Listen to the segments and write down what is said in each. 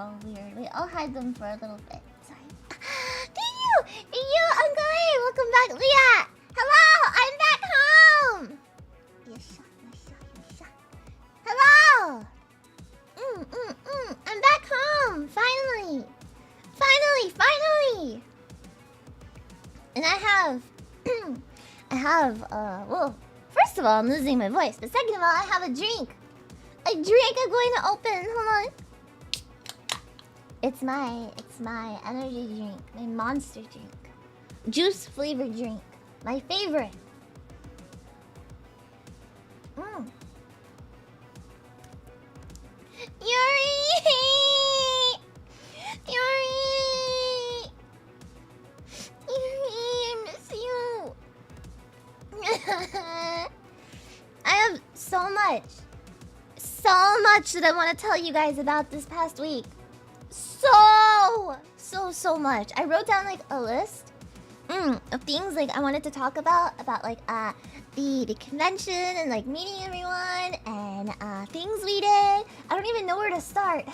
all weird. Wait, I'll hide them for a little bit. Sorry. Thank you! Thank you, Uncle A! Welcome back, Leah! Hello! I'm back home! Yasha. Hello! I'm back home! Finally! Finally! And well, first of all, I'm losing my voice. But second of all, I have a drink. A drink I'm going to open. Hold on. It's my energy drink. My monster drink. Juice flavored drink. My favorite. Yuri! I miss you. I have so much that I want to tell you guys about this past week. So much. I wrote down like a list of things like I wanted to talk about like the convention and like meeting everyone and things we did. I don't even know where to start.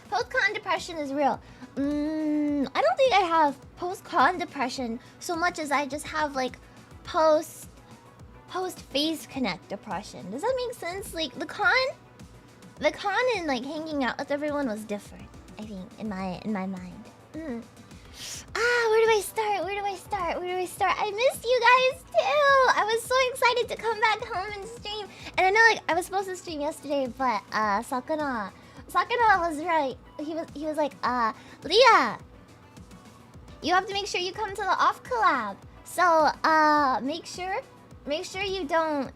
Post-con depression is real. I don't think I have post-con depression so much as I just have like post-face connect depression. Does that make sense? Like the con and like hanging out with everyone was different, I think, in my mind. Where do I start? I missed you guys too. I was so excited to come back home and stream. And I know like I was supposed to stream yesterday, but Sakana was right. He was like, Leah, you have to make sure you come to the off collab. So make sure you don't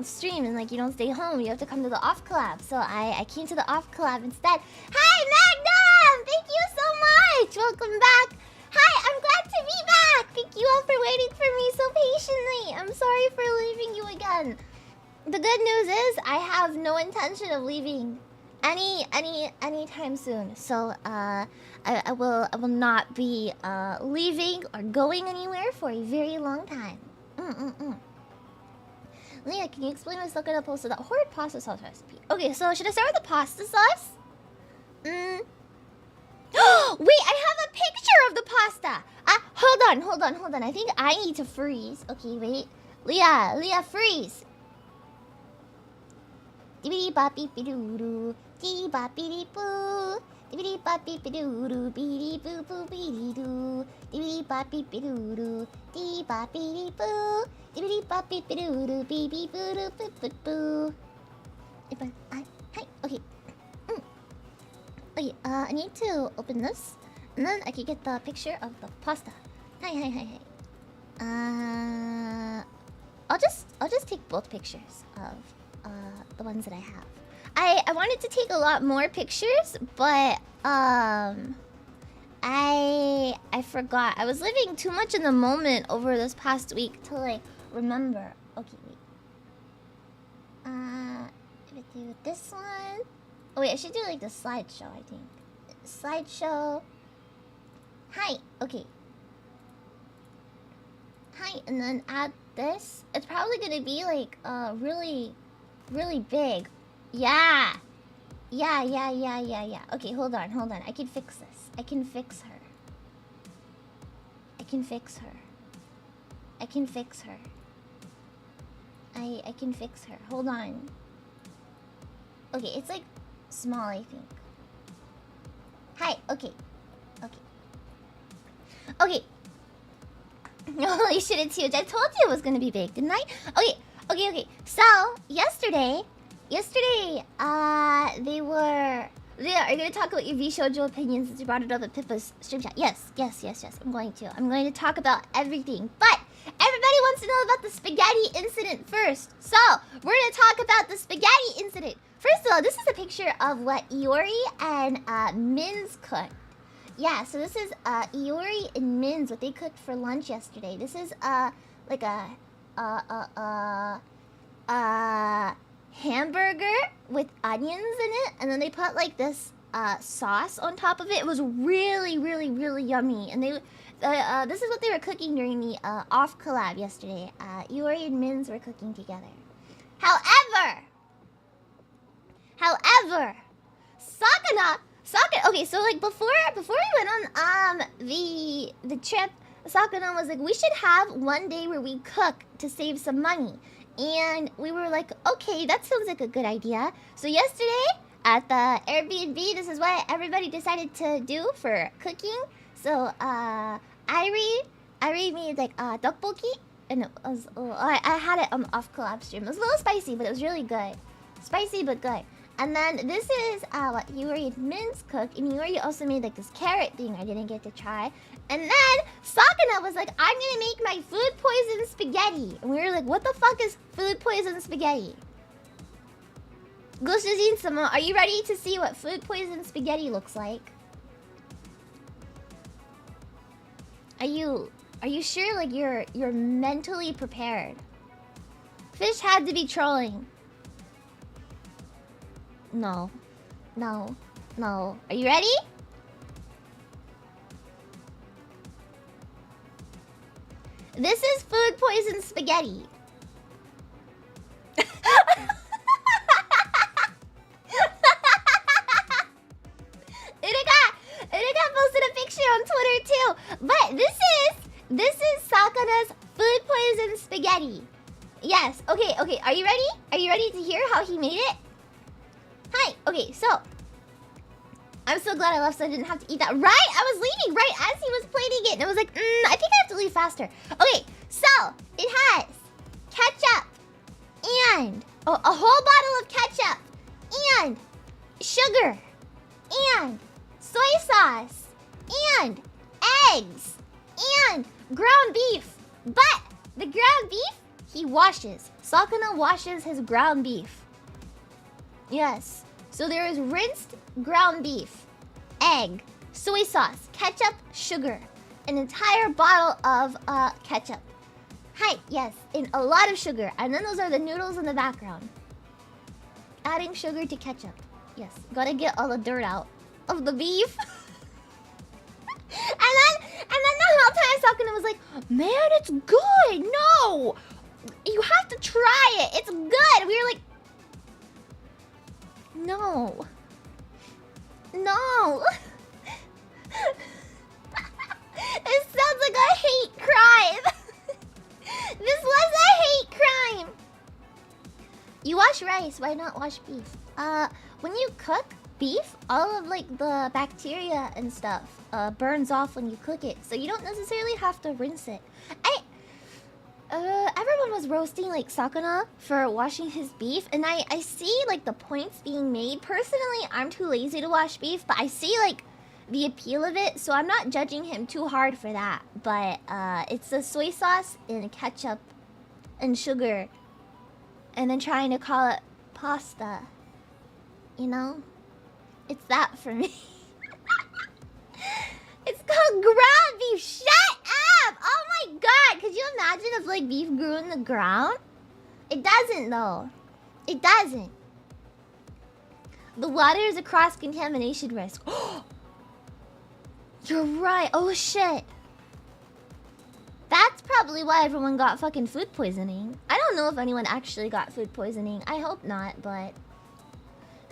stream and like you don't stay home. You have to come to the off collab. So I came to the off collab instead. Hi Magnum! Thank you so much! Welcome back! Hi, I'm glad to be back! Thank you all for waiting for me so patiently. I'm sorry for leaving you again. The good news is I have no intention of leaving anytime soon. So I will not be leaving or going anywhere for a very long time. Leah, can you explain what's looking at posted that horrid pasta sauce recipe? Okay, so should I start with the pasta sauce? Wait, I have a picture of the pasta. Hold on. I think I need to freeze. Okay, wait. Leah, freeze. Dibbidi boppy bidoo, dee boppy boo. Dibbidi boppy bidoo, beady boo boo beady doo. Dibbidi boppy bidoo, dee boppy boo. Dibbidi boppy bidoo, beady boo doo boo boo boo. Hi. Okay. Okay. I need to open this, and then I can get the picture of the pasta. Hi. I'll just take both pictures of the ones that I have. I wanted to take a lot more pictures, but I forgot. I was living too much in the moment over this past week to like remember. Okay, wait. If I do this one. Oh wait, I should do like the slideshow, I think. Slideshow. Hi. Okay. Hi, and then add this. It's probably gonna be like really big. Yeah. Okay, hold on. I can fix this. I can fix her. I can fix her. Hold on. Okay, it's like small, I think. Hi. Okay. Holy shit, it's huge. I told you it was gonna be big, didn't I? Okay. So, yesterday, are you gonna talk about your Vshojo opinions since you brought it up at Pippa's stream chat? Yes. I'm going to talk about everything. But everybody wants to know about the spaghetti incident first. So, we're gonna talk about the spaghetti incident. First of all, this is a picture of what Iori and Min's cooked. Yeah, so this is Iori and Min's, what they cooked for lunch yesterday. This is like a hamburger with onions in it, and then they put like this sauce on top of it. It was really yummy. And they this is what they were cooking during the off collab yesterday. Iori and Min's were cooking together. However, ever. Sakana. Okay, so like before we went on the trip, Sakana was like, we should have one day where we cook to save some money. And we were like, okay, that sounds like a good idea. So yesterday at the Airbnb, this is what everybody decided to do for cooking. So Irie made like tteokbokki, and it was I had it on off collab stream. It was a little spicy, but it was really good. Spicy but good. And then this is what Yuri and Min's cooked, and Yuri also made like this carrot thing I didn't get to try. And then Sakana was like, I'm gonna make my food poison spaghetti. And we were like, what the fuck is food poison spaghetti? Goshujin-sama, are you ready to see what food poison spaghetti looks like? Are you sure like you're mentally prepared? Fish had to be trolling. No. Are you ready? This is food poison spaghetti. Uruka posted a picture on Twitter too. But this is Sakana's food poison spaghetti. Yes. Okay. Are you ready? Are you ready to hear how he made it? Hi. Okay, so I'm so glad I left so I didn't have to eat that. Right? I was leaving right as he was plating it. And I was like, I think I have to leave faster. Okay, so it has ketchup and a whole bottle of ketchup and sugar and soy sauce and eggs and ground beef. But the ground beef, he washes. Sakana washes his ground beef. Yes. So there is rinsed ground beef, egg, soy sauce, ketchup, sugar, an entire bottle of ketchup. Hi, yes, and a lot of sugar. And then those are the noodles in the background. Adding sugar to ketchup. Yes, gotta get all the dirt out of the beef. and then the whole time Sakana was like, man, it's good. No, you have to try it. It's good. We were like, no. It sounds like a hate crime. This was a hate crime. You wash rice, why not wash beef? When you cook beef, all of like the bacteria and stuff burns off when you cook it, so you don't necessarily have to rinse it. Everyone was roasting like Sakana for washing his beef, and I see like the points being made. Personally, I'm too lazy to wash beef, but I see like the appeal of it, so I'm not judging him too hard for that. But it's the soy sauce and ketchup and sugar, and then trying to call it pasta. You know? It's that for me. It's called ground beef. Shut up! Oh my god! Could you imagine if like beef grew in the ground? It doesn't though. It doesn't. The water is a cross-contamination risk. You're right. Oh shit. That's probably why everyone got fucking food poisoning. I don't know if anyone actually got food poisoning. I hope not, but...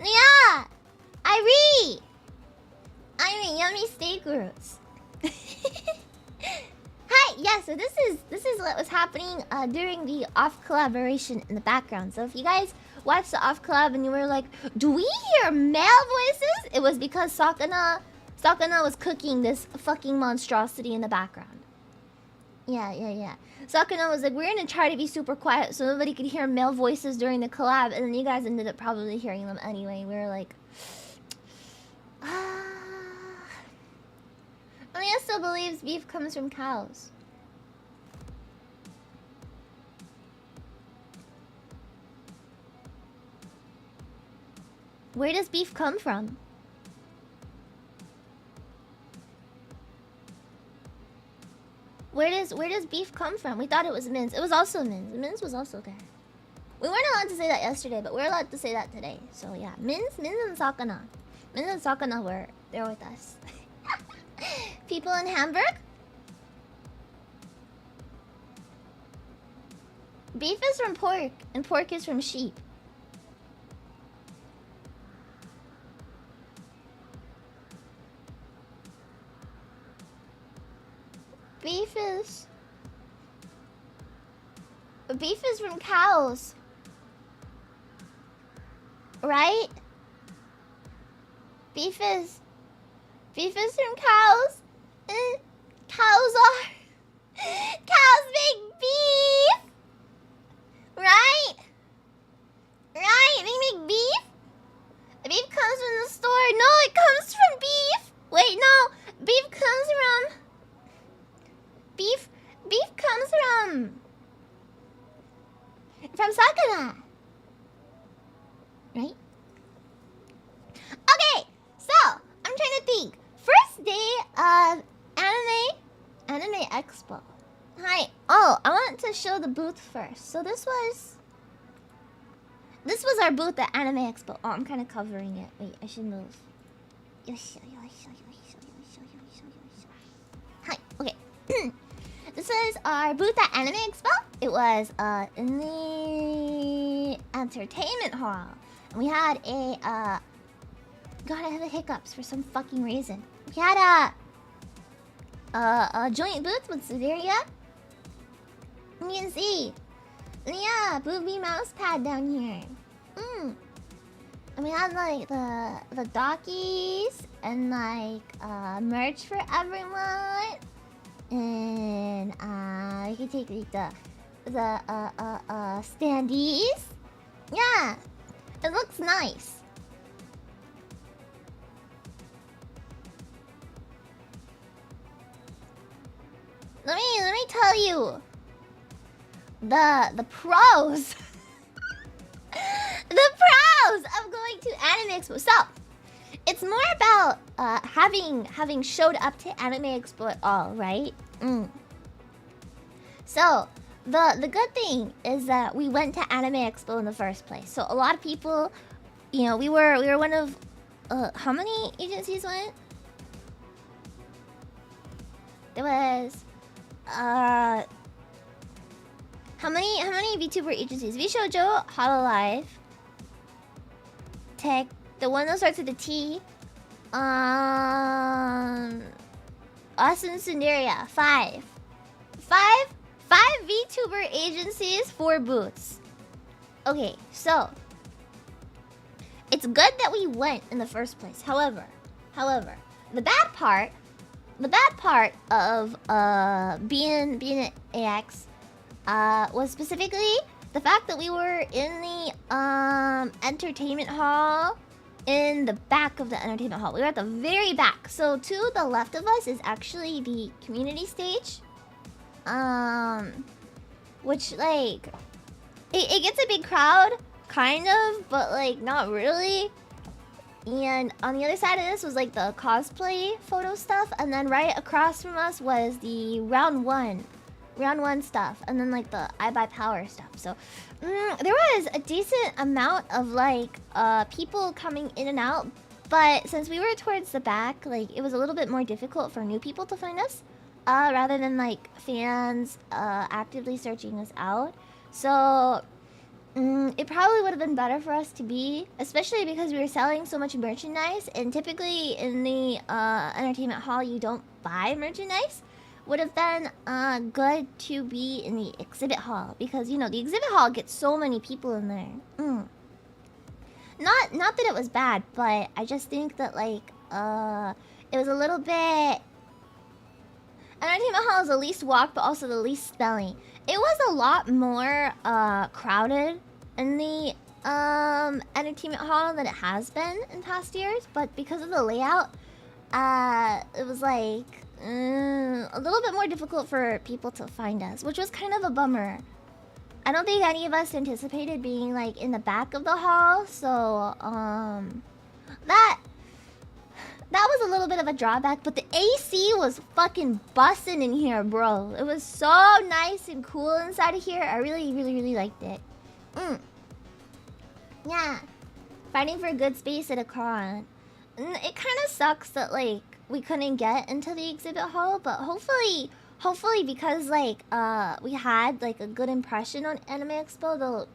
Yeah! Irie, yummy steak roots. Hi, yeah, so this is what was happening during the off collaboration in the background. So if you guys watched the off collab and you were like, do we hear male voices? It was because Sakana was cooking this fucking monstrosity in the background. Yeah. Sakana was like, we're gonna try to be super quiet so nobody could hear male voices during the collab, and then you guys ended up probably hearing them anyway. We were like, Alia still believes beef comes from cows. Where does beef come from? Where does beef come from? We thought it was Min's. It was also Min's. Min's was also there. We weren't allowed to say that yesterday, but we're allowed to say that today. So yeah, Min's and Sakana. Min's and Sakana were there with us. People in Hamburg? Beef is from pork, and pork is from sheep. is? Beef is from cows. Right? Beef is from cows. Cows are... Cows make beef! Right? Right? They make beef? Beef comes from the store. No, it comes from beef. Wait, no. Beef comes from... Beef comes from Sakura. Right? Okay, so I'm trying to think. First day of anime Expo. Hi. Oh, I want to show the booth first. So this was our booth at Anime Expo. Oh, I'm kind of covering it. Wait, I should move. Hi. Okay. This is our booth at Anime Expo. It was in the entertainment hall. And we had a God, I have the hiccups for some fucking reason. We had a joint booth with Subreddit. You can see, yeah, booby mouse pad down here. And we had like the dockies and like merch for everyone. And you can take like the standees. Yeah, it looks nice. Let me tell you the pros. The pros of going to Anime Expo. So, it's more about having showed up to Anime Expo at all, right? So, the good thing is that we went to Anime Expo in the first place. So, a lot of people, you know, we were one of how many agencies went? There was how many VTuber agencies? Vshojo, Hololive, Tech, the one that starts with a T. Us and Sundaria, 5 VTuber agencies, 4 booths. Okay, so it's good that we went in the first place. However, the bad part of being at AX was specifically the fact that we were in the entertainment hall, in the back of the entertainment hall. We were at the very back. So to the left of us is actually the community stage, which like it gets a big crowd, kind of, but like not really. And on the other side of this was like the cosplay photo stuff, and then right across from us was the round one stuff, and then like the I Buy Power stuff. So there was a decent amount of like people coming in and out, but since we were towards the back, like it was a little bit more difficult for new people to find us, rather than like fans actively searching us out. So it probably would have been better for us to be, especially because we were selling so much merchandise, and typically in the entertainment hall you don't buy merchandise. Would have been good to be in the exhibit hall, because you know the exhibit hall gets so many people in there. Not that it was bad, but I just think that like it was a little bit. Entertainment hall is the least walked, but also the least spelling. It was a lot more crowded in the entertainment hall than it has been in past years, but because of the layout, it was like a little bit more difficult for people to find us, which was kind of a bummer. I don't think any of us anticipated being like in the back of the hall, so that was a little bit of a drawback. But the AC was fucking busting in here, bro. It was so nice and cool inside of here. I really liked it. Yeah, fighting for a good space at a con. It kind of sucks that like we couldn't get into the exhibit hall, but hopefully because like we had like a good impression on Anime Expo, they'll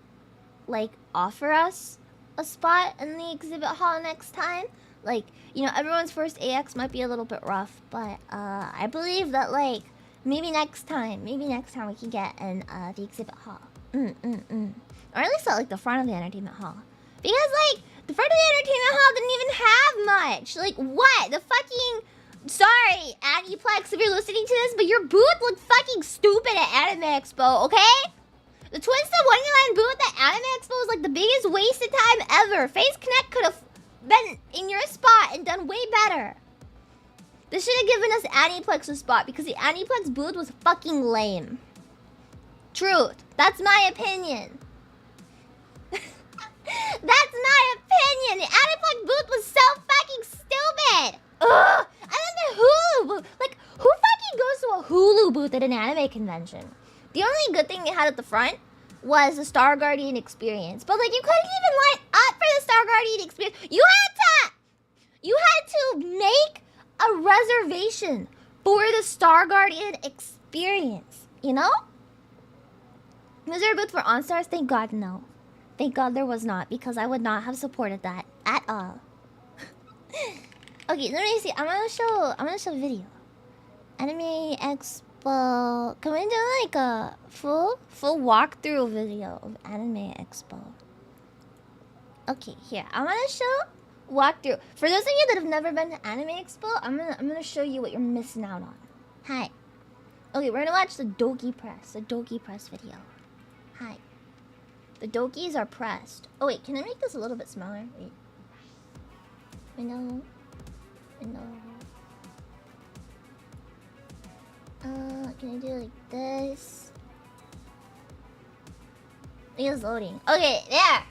like offer us a spot in the exhibit hall next time. Like, you know, everyone's first AX might be a little bit rough, but I believe that like Maybe next time. Maybe next time we can get in the exhibit hall. Or at least at like the front of the entertainment hall. Because like the front of the entertainment hall didn't even have much. Like what? The fucking sorry, Aniplex, if you're listening to this, but your booth looked fucking stupid at Anime Expo, okay? The Twisted Wonderland booth at Anime Expo was like the biggest wasted time ever. Face Connect could have been in your spot and done way better. They should have given us Aniplex a spot because the Aniplex booth was fucking lame. Truth. That's my opinion. That's my opinion. The Aniplex booth was so fucking stupid. Ugh. And then the Hulu booth. Like, who fucking goes to a Hulu booth at an anime convention? The only good thing they had at the front was the Star Guardian experience. But like, you couldn't even line up for the Star Guardian experience. You had to make a reservation for the Star Guardian experience. You know? Was there a booth for OnStars? Thank God, no. Thank God there was not, because I would not have supported that at all. Okay, let me see. I'm gonna show a video. Anime Expo. Can we do like a full walkthrough video of Anime Expo? Okay, here. I wanna show walkthrough. For those of you that have never been to Anime Expo, I'm gonna show you what you're missing out on. Hi. Okay, we're gonna watch the Doki Press video. Hi. The Dokis are pressed. Oh wait, can I make this a little bit smaller? Wait. Window. Can I do like this? It is loading. Okay, there.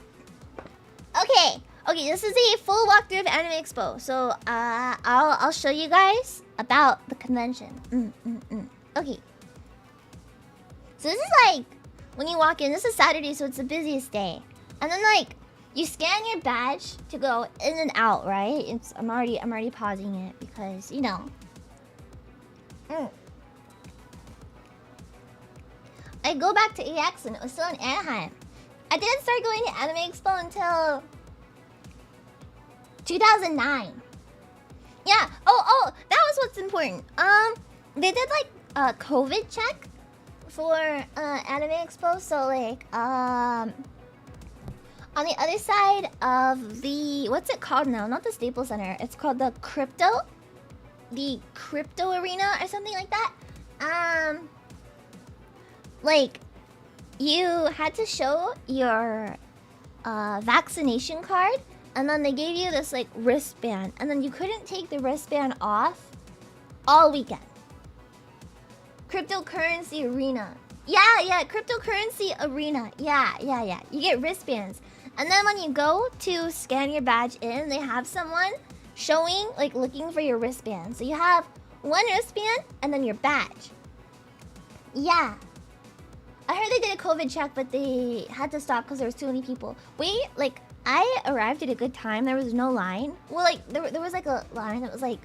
Okay, this is a full walkthrough of Anime Expo. So, I'll show you guys about the convention. Okay. So this is like when you walk in. This is Saturday, so it's the busiest day. And then like you scan your badge to go in and out, right? I'm already pausing it because you know. I go back to EX and it was still in Anaheim. I didn't start going to Anime Expo until 2009. Yeah. Oh, that was what's important. They did like a COVID check for Anime Expo, so like on the other side of the, what's it called now? Not the Staples Center. It's called the Crypto Arena or something like that. Like you had to show your vaccination card, and then they gave you this like wristband, and then you couldn't take the wristband off all weekend. Cryptocurrency arena. Yeah, cryptocurrency arena. Yeah. You get wristbands. And then when you go to scan your badge in, they have someone showing, like looking for your wristband. So you have one wristband and then your badge. Yeah. I heard they did a COVID check, but they had to stop because there was too many people. Wait, like, I arrived at a good time. There was no line. Well, like, there was like a line that was like,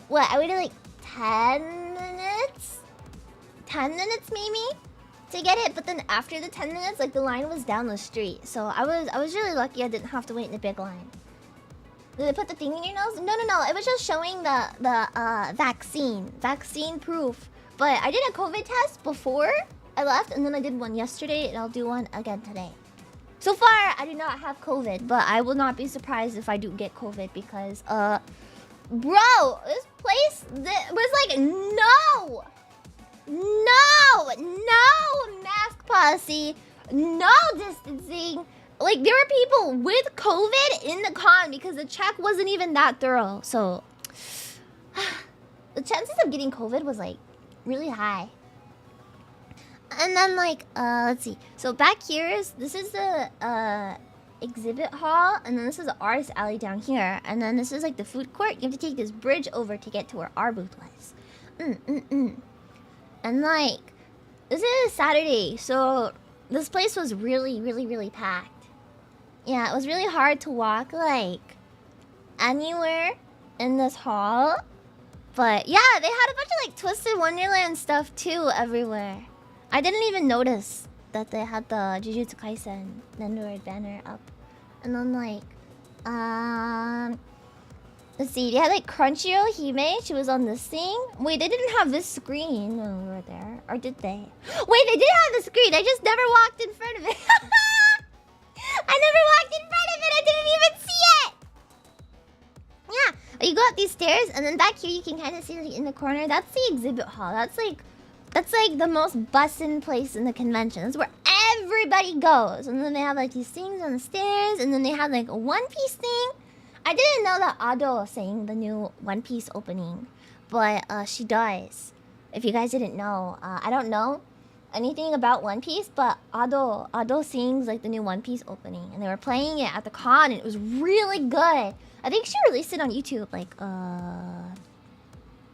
what? I waited like 10 minutes? 10 minutes maybe to get it, but then after the 10 minutes, like the line was down the street. So I was really lucky I didn't have to wait in the big line. Did they put the thing in your nose? No. It was just showing the vaccine proof. But I did a COVID test before I left, and then I did one yesterday, and I'll do one again today. So far, I do not have COVID, but I will not be surprised if I do get COVID because, bro, this place was like, no mask policy, no distancing. Like, there were people with COVID in the con because the check wasn't even that thorough. So, the chances of getting COVID was like really high. And then like, let's see. So back here this is the exhibit hall, and then this is the artist alley down here, and then this is like the food court. You have to take this bridge over to get to where our booth was. And like, this is Saturday, so this place was really packed. Yeah, it was really hard to walk like anywhere in this hall. But yeah, they had a bunch of like Twisted Wonderland stuff too everywhere. I didn't even notice that they had the Jujutsu Kaisen Nendoroid banner up. And then like, Let's see, they had like Crunchyroll Hime. She was on this thing. Wait, they didn't have this screen when we were there. Or did they? Wait, they did have the screen. I just never walked in front of it. I never walked in front of it. I didn't even see it. Yeah. You go up these stairs, and then back here you can kind of see like in the corner. That's the exhibit hall. That's like the most bussin' place in the convention. That's where everybody goes. And then they have like these things on the stairs, and then they have like a One Piece thing. I didn't know that Ado sang the new One Piece opening, but she does. If you guys didn't know, I don't know anything about One Piece, but Ado sings like the new One Piece opening, and they were playing it at the con, and it was really good. I think she released it on YouTube like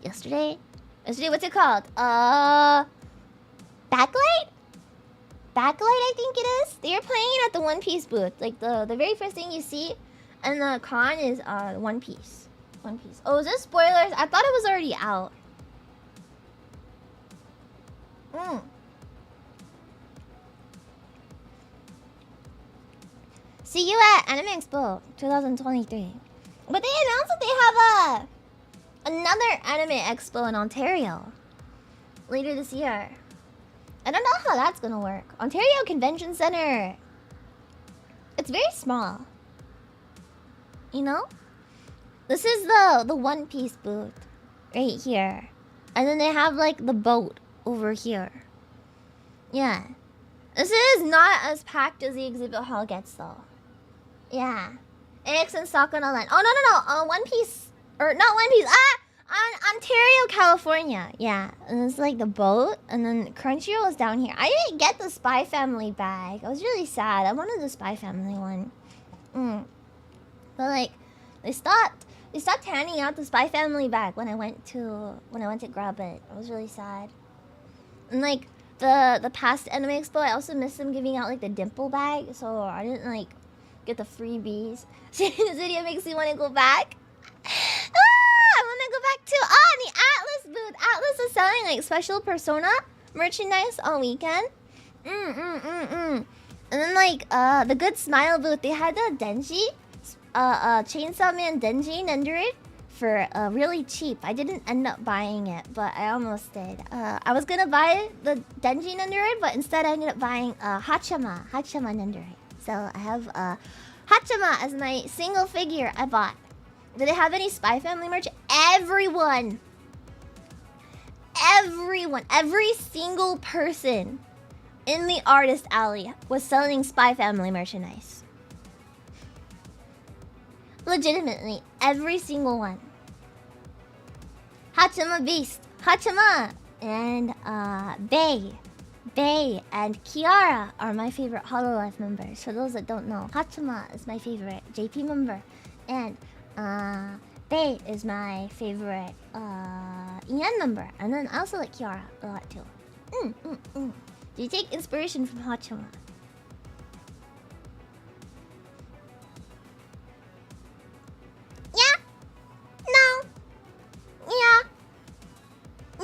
yesterday. What's it called? Backlight? Backlight, I think it is. They were playing it at the One Piece booth, like the very first thing you see. And the con is One Piece. One Piece. Oh, is this spoilers? I thought it was already out. See you at Anime Expo 2023. But they announced that they have another Anime Expo in Ontario later this year. I don't know how that's gonna work. Ontario Convention Center. It's very small. You know? This is the One Piece booth right here. And then they have like the boat over here. Yeah. This is not as packed as the exhibit hall gets though. Yeah. X and Sakura Land. Oh no. One Piece. Or not One Piece. Ontario, California. Yeah. And it's like the boat. And then Crunchyroll is down here. I didn't get the Spy Family bag. I was really sad. I wanted the Spy Family one. But like, they stopped handing out the Spy Family bag when I went to grab it. I was really sad. And like the past Anime Expo, I also missed them giving out like the dimple bag, so I didn't like get the freebies. Seeing this video makes me want to go back. I want to go back to the Atlas booth. Atlas is selling like special Persona merchandise all weekend. And then like the Good Smile booth, they had the Denji. Chainsaw Man Denji Nendoroid for really cheap. I didn't end up buying it, but I almost did. I was gonna buy the Denji Nendoroid, but instead I ended up buying Hachama Nendoroid. So I have Hachama as my single figure I bought. Did it have any Spy Family merch? Everyone, every single person in the artist alley was selling Spy Family merchandise. Legitimately, every single one. Hachama Beast, Hachama, and Bay, and Kiara are my favorite Hololive members. For those that don't know, Hachama is my favorite JP member, and Bay is my favorite EN member. And then I also like Kiara a lot too. Do you take inspiration from Hachama? Yeah. No. Yeah.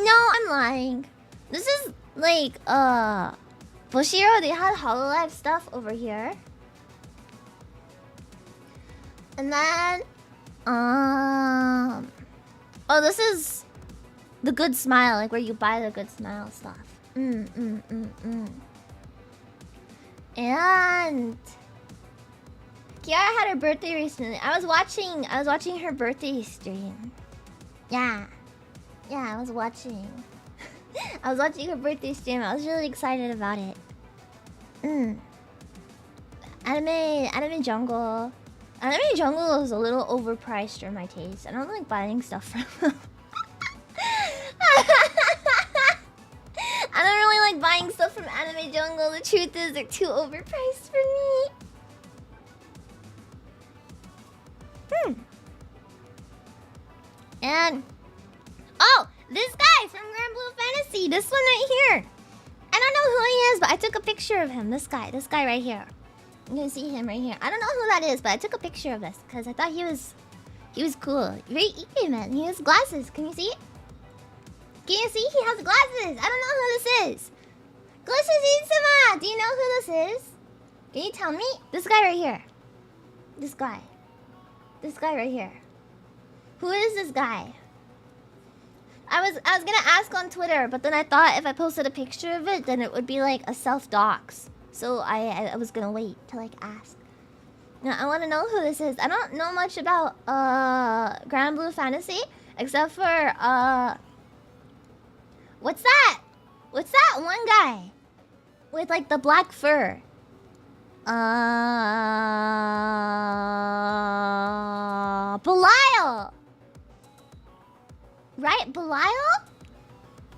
No, I'm lying. This is like Bushiro, they had Hololive stuff over here. And then oh, this is the Good Smile, like where you buy the Good Smile stuff. And Kiara had her birthday recently. I was watching her birthday stream. Yeah, I was watching. I was watching her birthday stream. I was really excited about it. Anime Jungle. Anime Jungle is a little overpriced for my taste. I don't like buying stuff from them. I don't really like buying stuff from Anime Jungle. The truth is, they're too overpriced for me. And oh, this guy from Grand Blue Fantasy, this one right here. I don't know who he is, but I took a picture of him. This guy right here. You can see him right here. I don't know who that is, but I took a picture of this because I thought he was cool. Very Ike man. He has glasses. Can you see? Can you see? He has glasses. I don't know who this is. Glasses-sama, do you know who this is? Can you tell me? This guy right here. This guy right here. Who is this guy? I was gonna ask on Twitter, but then I thought if I posted a picture of it, then it would be like a self-dox. So I was gonna wait to like ask. Now I want to know who this is. I don't know much about Grand Blue Fantasy except for what's that? What's that one guy with like the black fur? Belial. Right, Belial?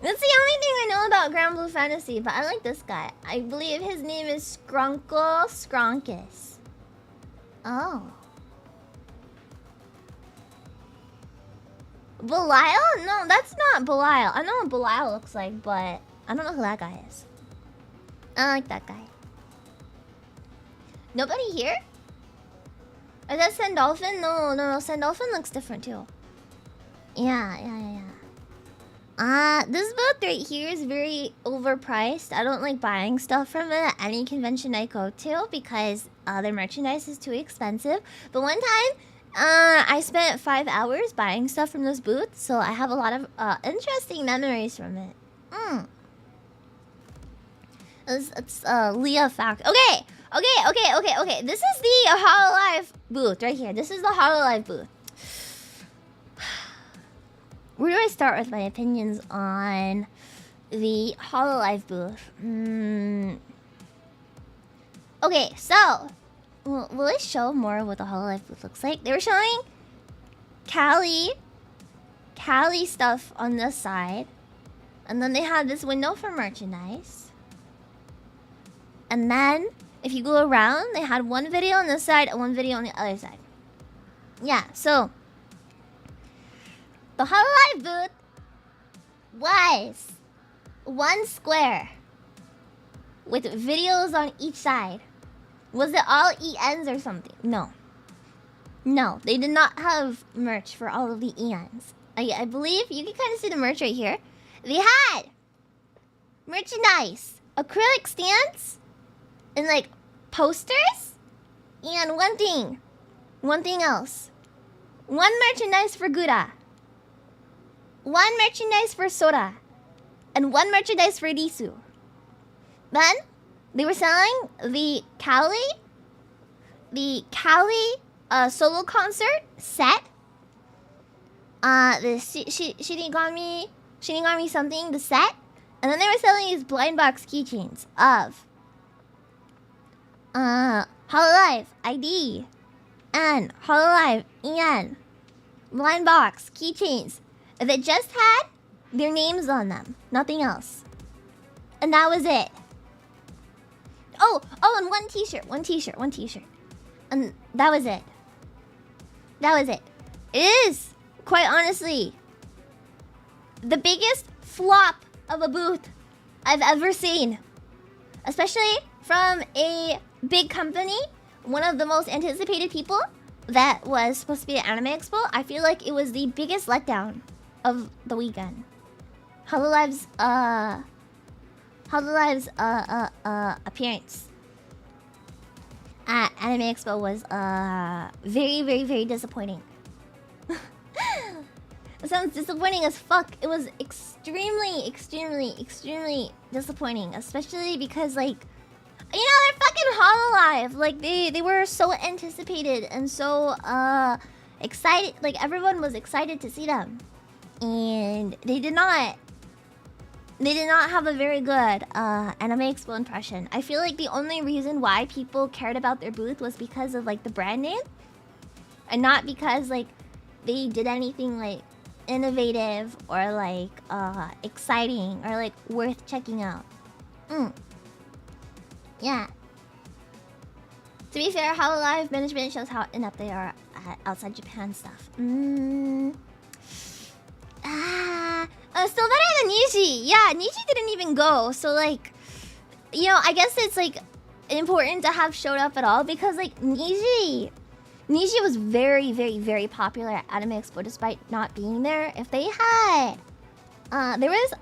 That's the only thing I know about Grand Blue Fantasy, but I like this guy. I believe his name is Skrunkle Skronkus. Oh. Belial? No, that's not Belial. I know what Belial looks like, but I don't know who that guy is. I like that guy. Nobody here? Is that Sandolphin? No, Sandolphin looks different too. Yeah. This booth right here is very overpriced. I don't like buying stuff from it at any convention I go to because their merchandise is too expensive. But one time, I spent 5 hours buying stuff from this booth, so I have a lot of interesting memories from it. It's Leah fact. Okay. This is the Hololive booth right here. This is the Hololive booth. Where do I start with my opinions on the Hololive booth? Okay, so will I show more of what the Hololive booth looks like? They were showing Cali stuff on this side, and then they had this window for merchandise. And then if you go around, they had one video on this side and one video on the other side. Yeah, so the Hololive booth was one square with videos on each side. Was it all ENs or something? No, they did not have merch for all of the ENs. I believe you can kind of see the merch right here. They had merchandise, acrylic stands, and like posters, and one thing else. One merchandise for Gura, one merchandise for Sora, and one merchandise for Risu. Then they were selling the Kali solo concert set. The Shinigami something, the set. And then they were selling these blind box keychains of Hololive ID and Hololive EN blind box keychains that just had their names on them, nothing else. And that was it. Oh, and one t-shirt. And that was it. It is, quite honestly, the biggest flop of a booth I've ever seen. Especially from a big company, one of the most anticipated people that was supposed to be at Anime Expo. I feel like it was the biggest letdown of the weekend. Hololive's appearance at Anime Expo was very, very, very disappointing. It sounds disappointing as fuck. It was extremely, extremely, extremely disappointing, especially because, like, you know, they're fucking Hololive. Like, they were so anticipated and so excited. Like, everyone was excited to see them, and they did not have a very good Anime Expo impression. I feel like the only reason why people cared about their booth was because of, like, the brand name, and not because, like, they did anything, like, innovative or, like, exciting or, like, worth checking out. Yeah. To be fair, Hololive management shows how inept they are at outside Japan stuff. Still better than Niji. Yeah, Niji didn't even go. So, like, you know, I guess it's, like, important to have showed up at all because, like, Niji was very, very, very popular at Anime Expo despite not being there. If they had... there was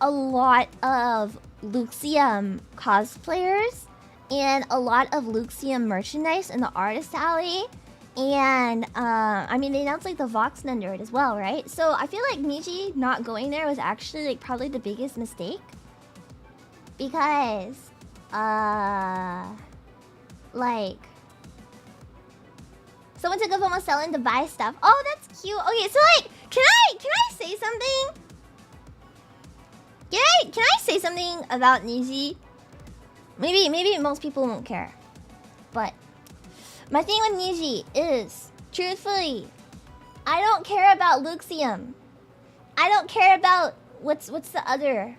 a lot of Luxium cosplayers and a lot of Luxium merchandise in the artist alley. And I mean, they announced like the Vox Nendoroid as well, right? So I feel like Niji not going there was actually like probably the biggest mistake, because like someone took a FOMO selling to buy stuff. Oh, that's cute. Okay, so like, can I say something? Can I say something about Niji? Maybe most people won't care, but my thing with Niji is, truthfully, I don't care about Luxium. I don't care about what's the other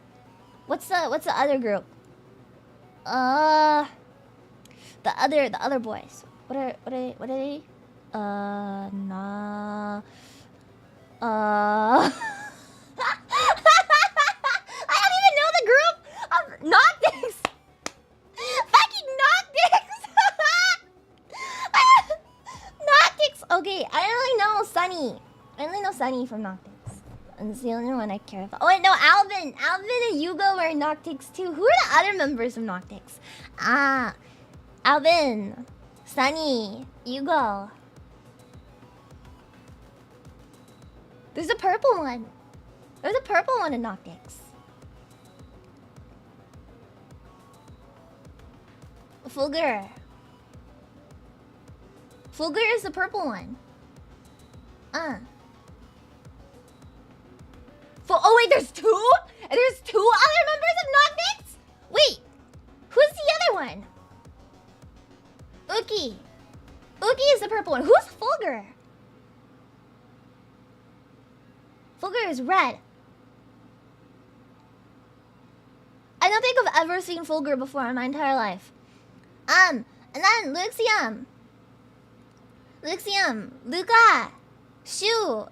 group? The other boys. What are they? Nah. I don't even know the group of Noctics. Fucking Noctics. Noctics. Okay, I only know Sunny. I only know Sunny from Noctics. And it's the only one I care about. Oh wait, no, Alvin. Alvin and Yugo are Noctics too. Who are the other members of Noctics? Alvin, Sunny, Yugo. There's a purple one. There's a purple one in Noctics. Fulgur. Fulgur is the purple one. Oh wait, there's two? There's two other members of Noctics? Wait, who's the other one? Uki. Uki is the purple one. Who's Fulgur? Fulgur is red. I don't think I've ever seen Fulgur before in my entire life. And then Luxium, Luca, Shu,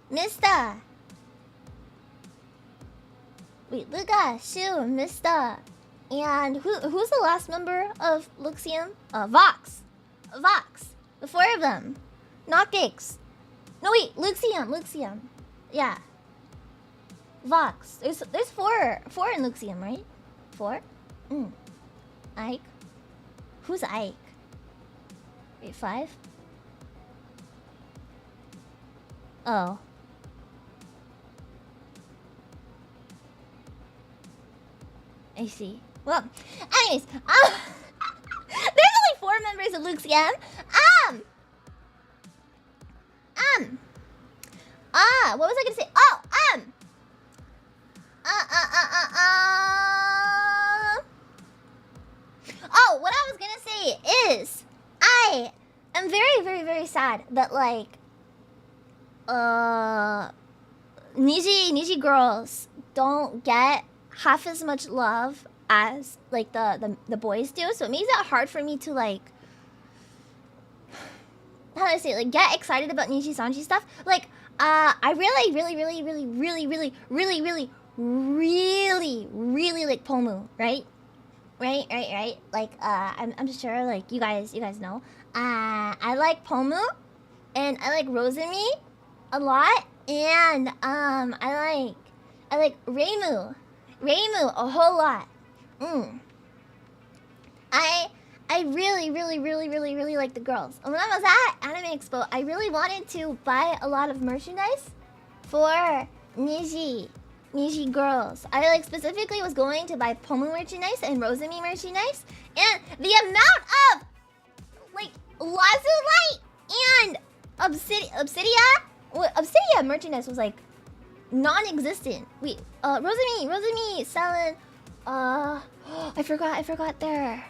Mista. Wait, Luca, Shu, Mista, and who's the last member of Luxium? Vox. The four of them. Noctics. No wait, Luxium. Yeah. Vox. There's four in Luxium, right? Four? Ike. Who's Ike? Wait, 5? Oh. I see. Well, anyways, there's only 4 members of Luxium. What was I gonna say? What I was gonna say is, I am very, very, very sad that like, Niji girls don't get half as much love as like the boys do. So it makes it hard for me to like, how do I say it? Like get excited about Nijisanji stuff. Like I really like Pomu, right? Right. Like I'm sure like you guys know. I like Pomu and I like Rosemi a lot, and I like Reimu a whole lot. I really like the girls. And when I was at Anime Expo, I really wanted to buy a lot of merchandise for Niji girls. I like specifically was going to buy Pomu merchandise and Rosemi merchandise, and the amount of like Lazulite and Obsidia merchandise was like non-existent. Wait, Rosemi selling I forgot their.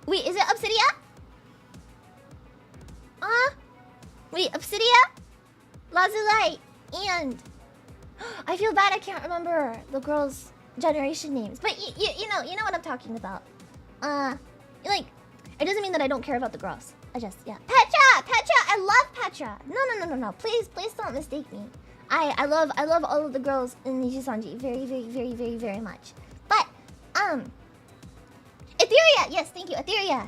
Wait, is it Obsidia? Wait, Obsidia, Lazulite, and I feel bad I can't remember the girls' generation names. But you know what I'm talking about. Like, it doesn't mean that I don't care about the girls. Yeah. Petra, I love Petra. No. Please don't mistake me. I love all of the girls in Nijisanji very much. But Etheria, yes, thank you, Etheria.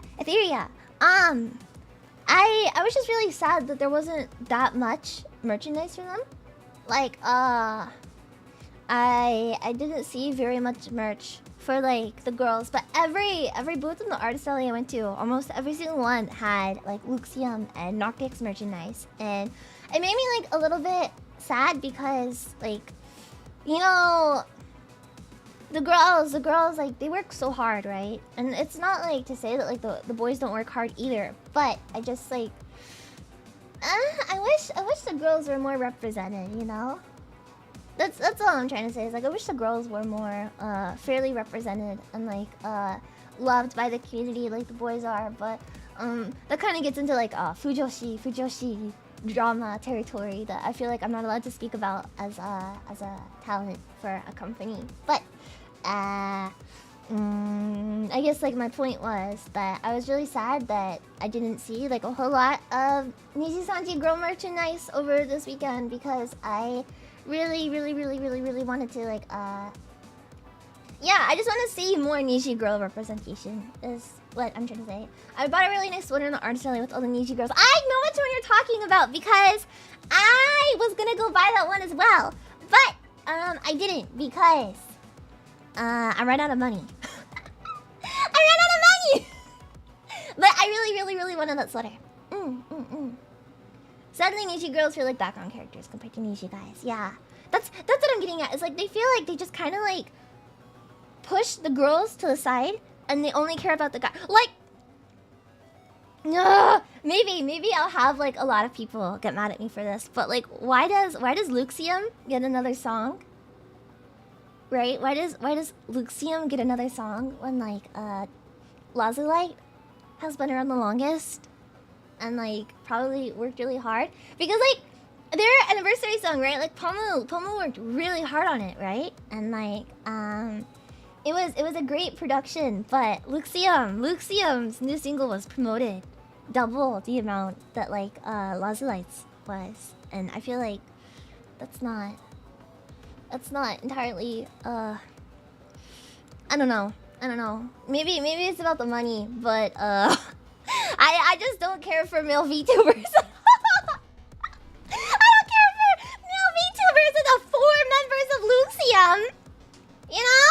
I was just really sad that there wasn't that much merchandise for them. Like I didn't see very much merch for like the girls, but every booth in the artist alley I went to, almost every single one had like Luxium and Noctix merchandise, and it made me like a little bit sad because like, you know, the girls like they work so hard, right? And it's not like to say that like the boys don't work hard either, but I just like I wish the girls were more represented, you know? That's all I'm trying to say. Is like I wish the girls were more fairly represented and like loved by the community like the boys are. But that kind of gets into like Fujoshi drama territory that I feel like I'm not allowed to speak about as a talent for a company. But I guess like my point was that I was really sad that I didn't see like a whole lot of Nijisanji girl merchandise over this weekend because I really wanted to like yeah, I just want to see more Nishi girl representation is what I'm trying to say. I bought a really nice sweater in the artist alley with all the Nishi girls. I know which one you're talking about because I was gonna go buy that one as well, but I didn't because I ran out of money. I ran out of money. But I really wanted that sweater. Suddenly Nishi girls feel like background characters compared to Nishi guys. Yeah. That's what I'm getting at. It's like they feel like they just kind of like push the girls to the side and they only care about the guy. Like maybe I'll have like a lot of people get mad at me for this, but like why does Luxium get another song? Right? Why does Luxium get another song when like Lazulite has been around the longest? And like probably worked really hard because like their anniversary song, right? Like Pomu worked really hard on it, right? And like it was a great production, but Luxium's new single was promoted double the amount that like Lazulite's was, and I feel like that's not entirely I don't know. Maybe it's about the money, but I just don't care for male VTubers. I don't care for male VTubers and the 4 members of Luxium. You know?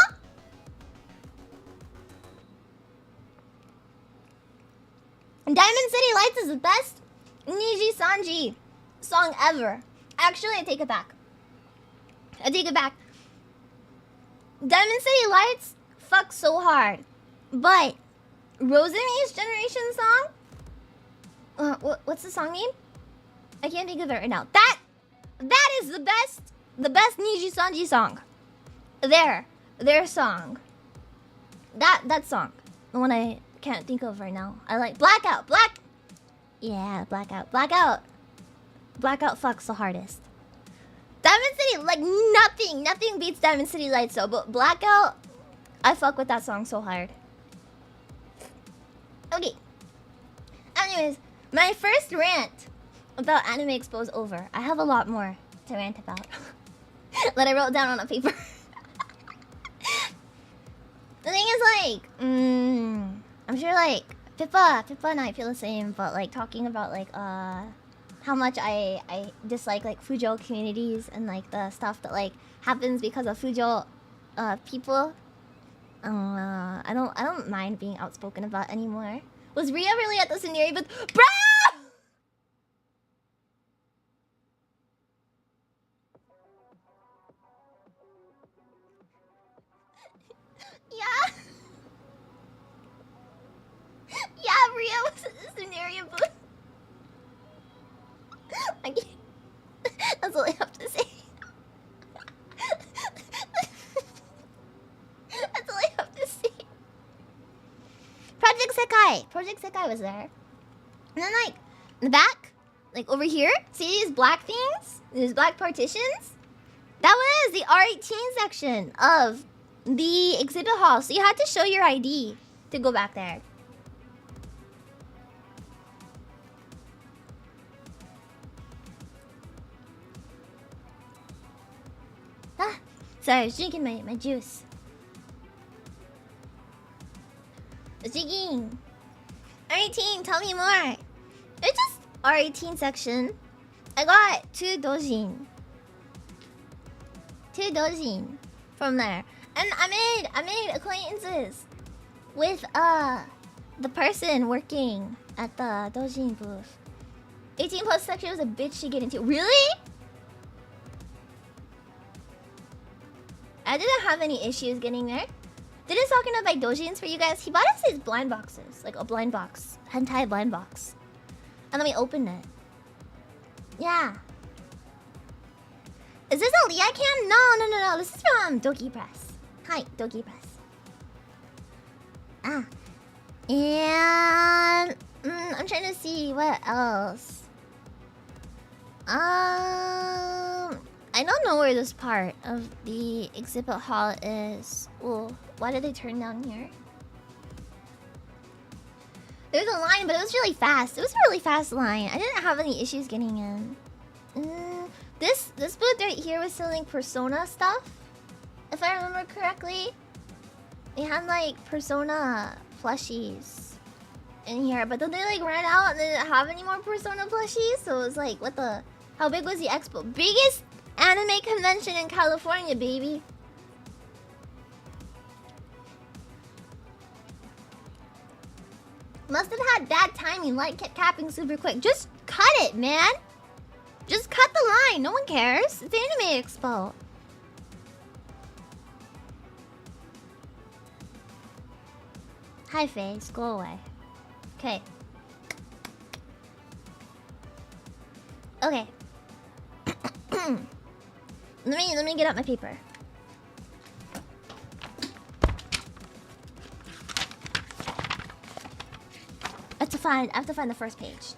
Diamond City Lights is the best Nijisanji song ever. Actually, I take it back. Diamond City Lights fucks so hard. But Rosemi's generation song? What's the song name? I can't think of it right now. That is the best Nijisanji song. Their song. That song. The one I can't think of right now. I like Blackout. Yeah, Blackout. Blackout fucks the hardest. Diamond City, like nothing beats Diamond City Lights though, but Blackout, I fuck with that song so hard. Okay. Anyways, my first rant about Anime Expo is over. I have a lot more to rant about that I wrote down on a paper. The thing is, like, I'm sure, like, Pippa and I feel the same, but, like, talking about, like, how much I dislike, like, Fujo communities and, like, the stuff that, like, happens because of Fujo people. I don't mind being outspoken about anymore. Was Ria really at the scenario booth? Bro! Yeah. Yeah, Ria was at the scenario booth. I can't. That's all I have to say. That's all I have to say. Project Sekai was there. And then, like, in the back, like, over here, see these black things? These black partitions? That was the R18 section of the exhibit hall. So you had to show your ID to go back there. Ah, sorry, I was drinking my juice. Jigging. R18, tell me more. It's just R18 section. I got 2 dojin from there. And I made acquaintances with the person working at the Dojin booth. 18 plus section was a bitch to get into. Really? I didn't have any issues getting there. Did it talking about Dojins for you guys? He bought us his blind boxes, like a blind box, hentai blind box, and then we opened it. Yeah. Is this a Leah cam? No. This is from Doki Press. Hi, Doki Press. Ah. And I'm trying to see what else. I don't know where this part of the exhibit hall is. Oh, why did they turn down here? There's a line, but it was really fast. It was a really fast line. I didn't have any issues getting in. This booth right here was selling Persona stuff, if I remember correctly. They had like Persona plushies in here, but then they like ran out and they didn't have any more Persona plushies. So it was like, what the? How big was the expo? Biggest anime convention in California, baby. Must have had bad timing. Light kept capping super quick. Just cut it, man. Just cut the line. No one cares. It's Anime Expo. Hi, Face. Go away. Okay. Okay. Let me get out my paper. I have to find the first page.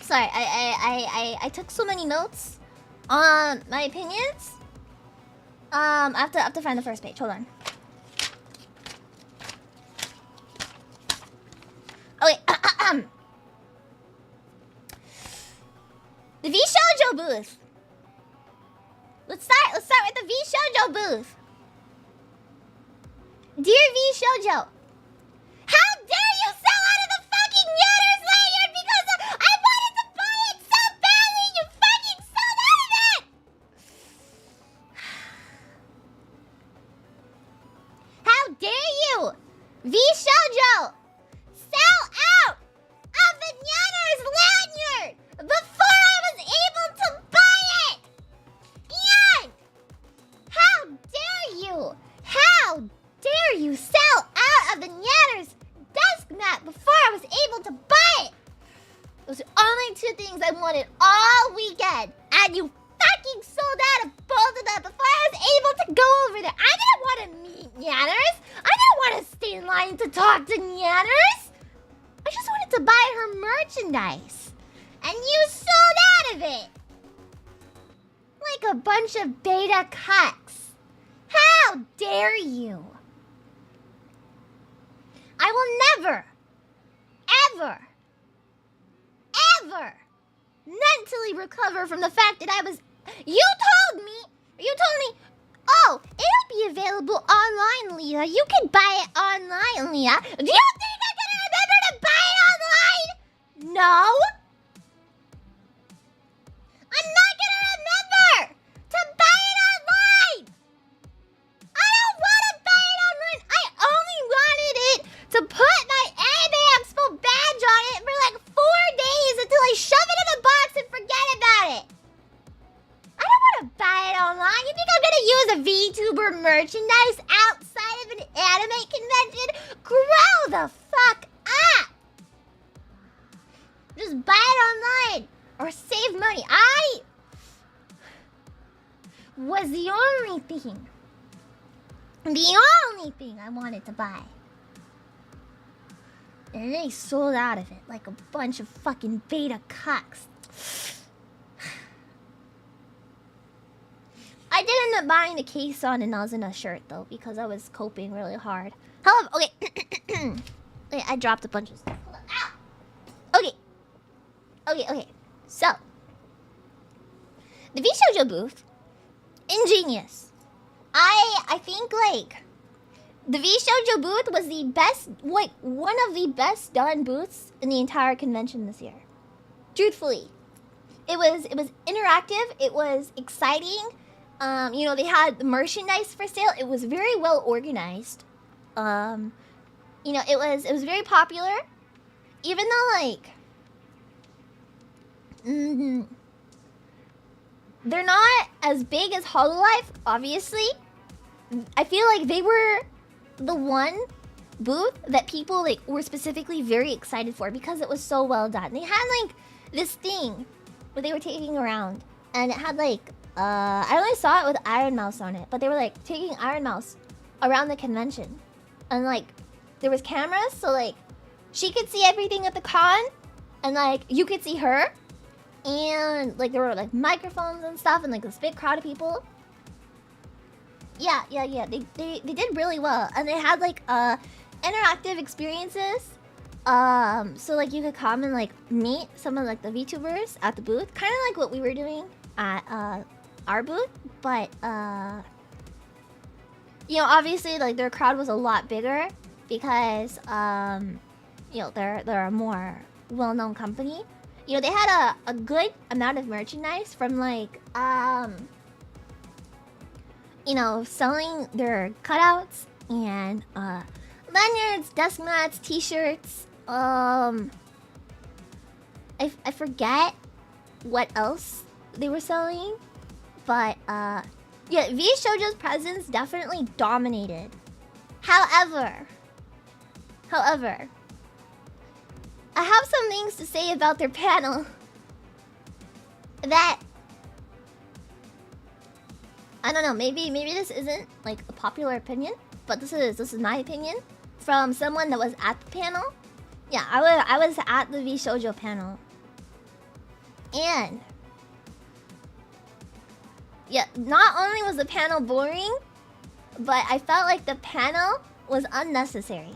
Sorry, I took so many notes on my opinions. I have to find the first page. Hold on. Okay. The Vshojo booth. Let's start with the Vshojo booth. Dear Vshojo, how dare you sell out of the fucking Yatter's lanyard because I wanted to buy it so badly. You fucking sold out of it. How dare you, Vshojo, sell out of the Yatter's lanyard before I was able to buy it! Yan! How dare you! How dare you sell out of the Yatter's desk mat before I was able to buy it? Those are only two things I wanted all weekend, and you fucking sold out of both of them before I was able to go over there. I didn't want to meet Yanners. I didn't want to stay in line to talk to Yanners. I just wanted to buy her merchandise. And you sold out of it! Like a bunch of beta cucks. How dare you! I will never, ever, ever mentally recover from the fact that I was... You told me, oh, it'll be available online, Leah. You can buy it online, Leah. Do you think I'm gonna remember to buy it online? No. I'm not gonna remember to buy it online! I don't want to buy it online! I only wanted it to put my Anime Expo badge on it for like 4 days until I shove it in a box and forget about it! I don't want to buy it online. You think I'm gonna use a VTuber merchandise outside of an anime convention? Grow the fuck up! Just buy it online! Or save money. I was the only thing I wanted to buy. And they sold out of it like a bunch of fucking beta cucks. I did end up buying the case on a Nazuna shirt though, because I was coping really hard. However, okay. Wait, I dropped a bunch of stuff. Hold on. Ow! Okay. So, the Vshojo booth, ingenious. I think like the Vshojo booth was the best, like one of the best done booths in the entire convention this year. Truthfully, it was interactive. It was exciting. You know, they had merchandise for sale. It was very well organized. You know, it was very popular. Even though like they're not as big as Hololive, obviously. I feel like they were the one booth that people like were specifically very excited for because it was so well done. They had like this thing where they were taking around, and it had like I only saw it with Iron Mouse on it, but they were like taking Iron Mouse around the convention, and like there was cameras, so like she could see everything at the con, and like you could see her, and like there were like microphones and stuff, and like this big crowd of people. Yeah. They did really well, and they had like interactive experiences. So like you could come and like meet some of like the VTubers at the booth, kind of like what we were doing at our booth, but you know, obviously like their crowd was a lot bigger because you know, they're a more well-known company. You know, they had a good amount of merchandise from like you know, selling their cutouts and lanyards, desk mats, t-shirts. I forget what else they were selling, but yeah, Vshojo's presence definitely dominated. However, I have some things to say about their panel that I don't know. Maybe this isn't like a popular opinion, but this is my opinion from someone that was at the panel. Yeah, I was at the Vshojo panel, and yeah, not only was the panel boring, but I felt like the panel was unnecessary.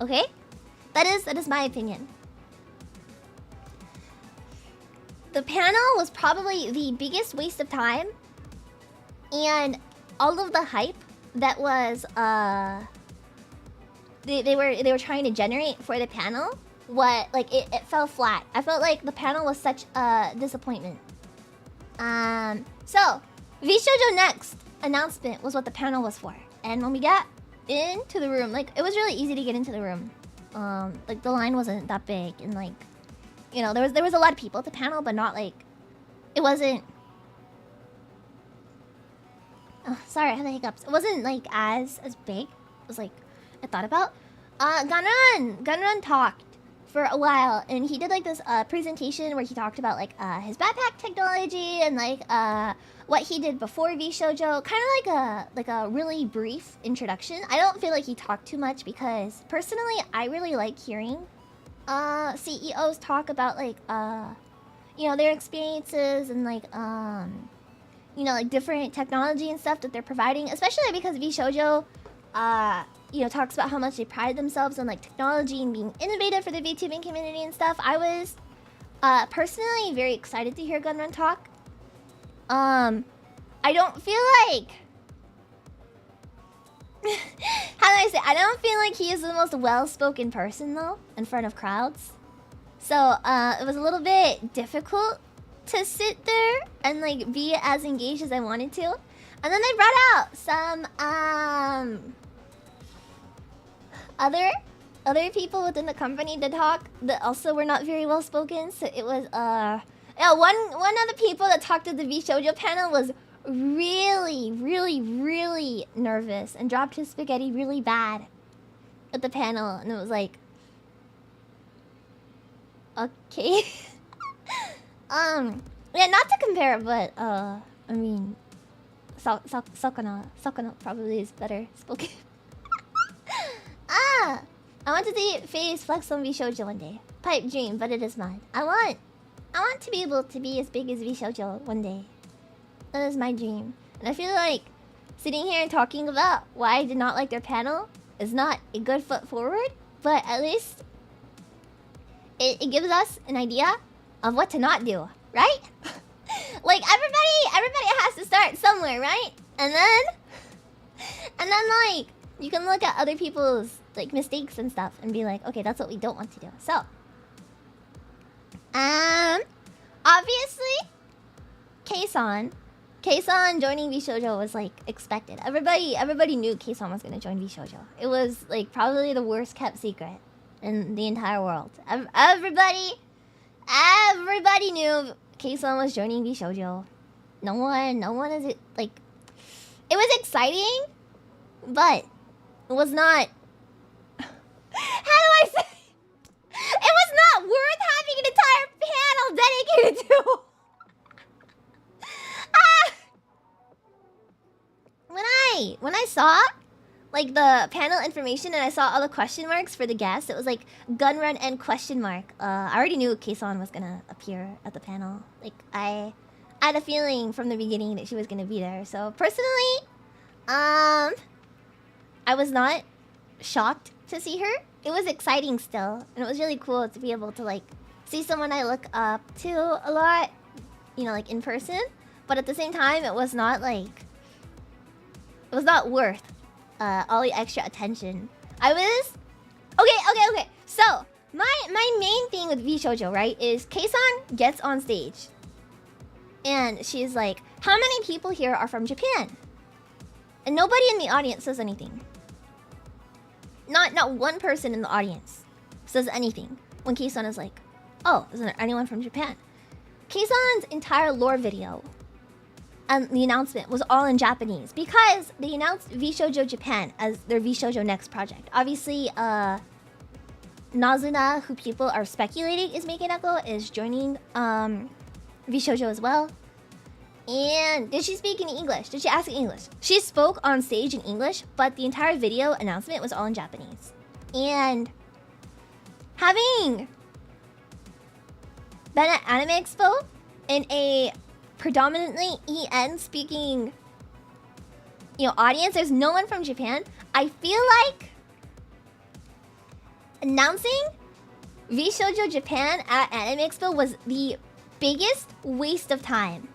Okay, that is my opinion. The panel was probably the biggest waste of time, and all of the hype that was they were trying to generate for the panel, it fell flat. I felt like the panel was such a disappointment. So Vshojo next announcement was what the panel was for, and when we got into the room, like it was really easy to get into the room. Like the line wasn't that big, and like, you know, there was a lot of people at the panel, but not like it wasn't. Oh, sorry, I had the hiccups. It wasn't like as big as like I thought about. Gunrun talked for a while, and he did like this presentation where he talked about like his backpack technology and like what he did before Vshojo. Kind of like a really brief introduction. I don't feel like he talked too much because personally I really like hearing CEOs talk about like you know, their experiences and like you know, like different technology and stuff that they're providing, especially because Vshojo you know, talks about how much they pride themselves on like technology and being innovative for the VTubing community and stuff. I was personally very excited to hear Gunrun talk. I don't feel like how do I say? I don't feel like he is the most well-spoken person though in front of crowds. So it was a little bit difficult to sit there and like be as engaged as I wanted to. And then they brought out some other people within the company to talk that also were not very well spoken. So it was yeah, one of the people that talked at the Vshojo panel was really nervous and dropped his spaghetti really bad at the panel, and it was like, okay. Yeah, not to compare, but I mean, Sakana probably is better spoken. I want to see FaZe flex on Vshojo one day. Pipe dream, but it is mine. I want to be able to be as big as Vshojo one day. That is my dream. And I feel like sitting here and talking about why I did not like their panel is not a good foot forward, but at least it gives us an idea of what to not do, right? Like everybody has to start somewhere, right? And then like you can look at other people's like mistakes and stuff and be like, okay, that's what we don't want to do. So obviously Kason Keisan joining Vshojo was like expected. Everybody knew Keisan was gonna join Vshojo. It was like probably the worst kept secret in the entire world. Everybody knew Keisan was joining Vshojo. No one is like. It was exciting, but it was not. How do I say? It was not worth having an entire panel dedicated to. When I saw like the panel information and I saw all the question marks for the guests, it was like gun run and question mark. I already knew Keisan was gonna appear at the panel. Like I had a feeling from the beginning that she was gonna be there. So personally, I was not shocked to see her. It was exciting still, and it was really cool to be able to like see someone I look up to a lot, you know, like in person. But at the same time, it was not like. It was not worth all the extra attention. I was... Okay. So, my main thing with Vshojo, right, is Keisan gets on stage. And she's like, how many people here are from Japan? And nobody in the audience says anything. Not one person in the audience says anything. When Keisan is like, oh, isn't there anyone from Japan? Keisan's entire lore video... and the announcement was all in Japanese because they announced Vshojo Japan as their Vshojo next project. Obviously, Nazuna, who people are speculating is Makeneko, is joining Vshojo as well. And did she speak in English? Did she ask in English? She spoke on stage in English, but the entire video announcement was all in Japanese. And having been at Anime Expo in a predominantly EN speaking, you know, audience, there's no one from Japan. I feel like announcing Vshojo Japan at Anime Expo was the biggest waste of time.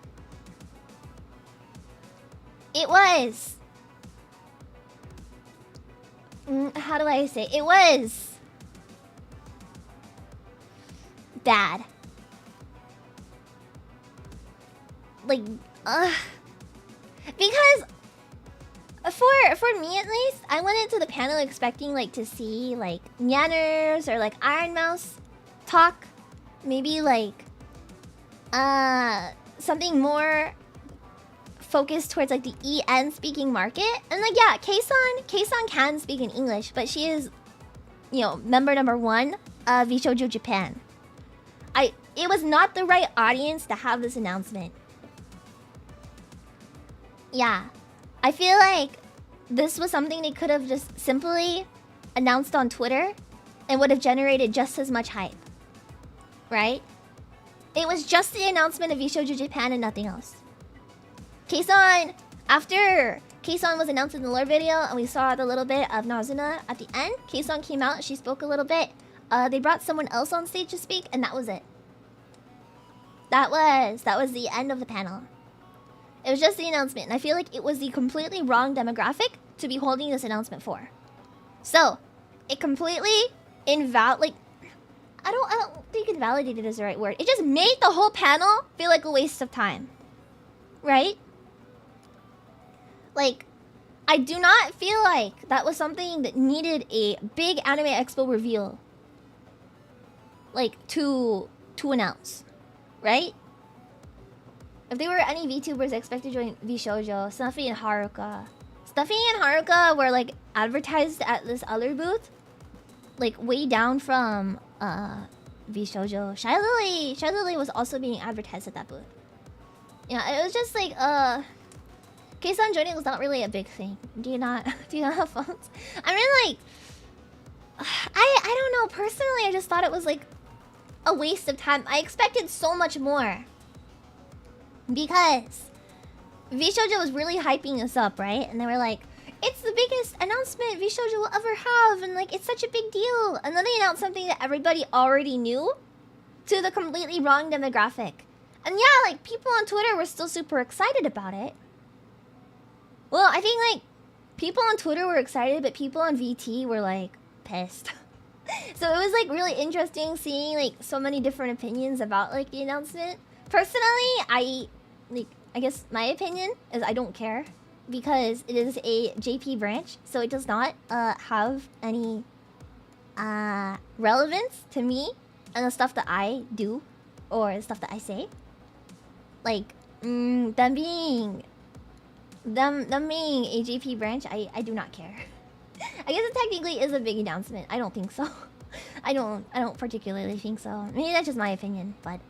It was... how do I say? It was... bad. Like, because for me at least, I went into the panel expecting like to see like Nyanners or like Iron Mouse talk, maybe like something more focused towards like the EN speaking market. And like yeah, Keisan can speak in English, but she is, you know, member number 1 of Vshojo Japan. It was not the right audience to have this announcement. Yeah, I feel like this was something they could have just simply announced on Twitter and would have generated just as much hype. Right? It was just the announcement of Vshojo Japan and nothing else. Keisan, after Keisan was announced in the lore video and we saw the little bit of Nazuna at the end, Keisan came out, she spoke a little bit. They brought someone else on stage to speak and that was it. That was the end of the panel. It was just the announcement, and I feel like it was the completely wrong demographic to be holding this announcement for. So, it completely like I don't think invalidated is the right word. It just made the whole panel feel like a waste of time. Right? Like, I do not feel like that was something that needed a big Anime Expo reveal. Like, to announce. Right? If there were any VTubers expected to join Vshojo, Snuffy and Haruka. Snuffy and Haruka were like advertised at this other booth. Like way down from Vshojo. Shy Lily was also being advertised at that booth. Yeah, it was just like Keisan joining was not really a big thing. Do you not have phones? I mean like I don't know, personally I just thought it was like a waste of time. I expected so much more. Because Vshojo was really hyping us up, right? And they were like, it's the biggest announcement Vshojo will ever have, and like it's such a big deal. And then they announced something that everybody already knew to the completely wrong demographic. And yeah, like people on Twitter were still super excited about it. Well, I think like people on Twitter were excited, but people on VT were like pissed. So it was like really interesting seeing like so many different opinions about like the announcement. Personally, I guess my opinion is I don't care because it is a JP branch, so it does not have any relevance to me and the stuff that I do or the stuff that I say. Like them being a JP branch, I do not care. I guess it technically is a big announcement. I don't think so. I don't particularly think so. Maybe that's just my opinion, but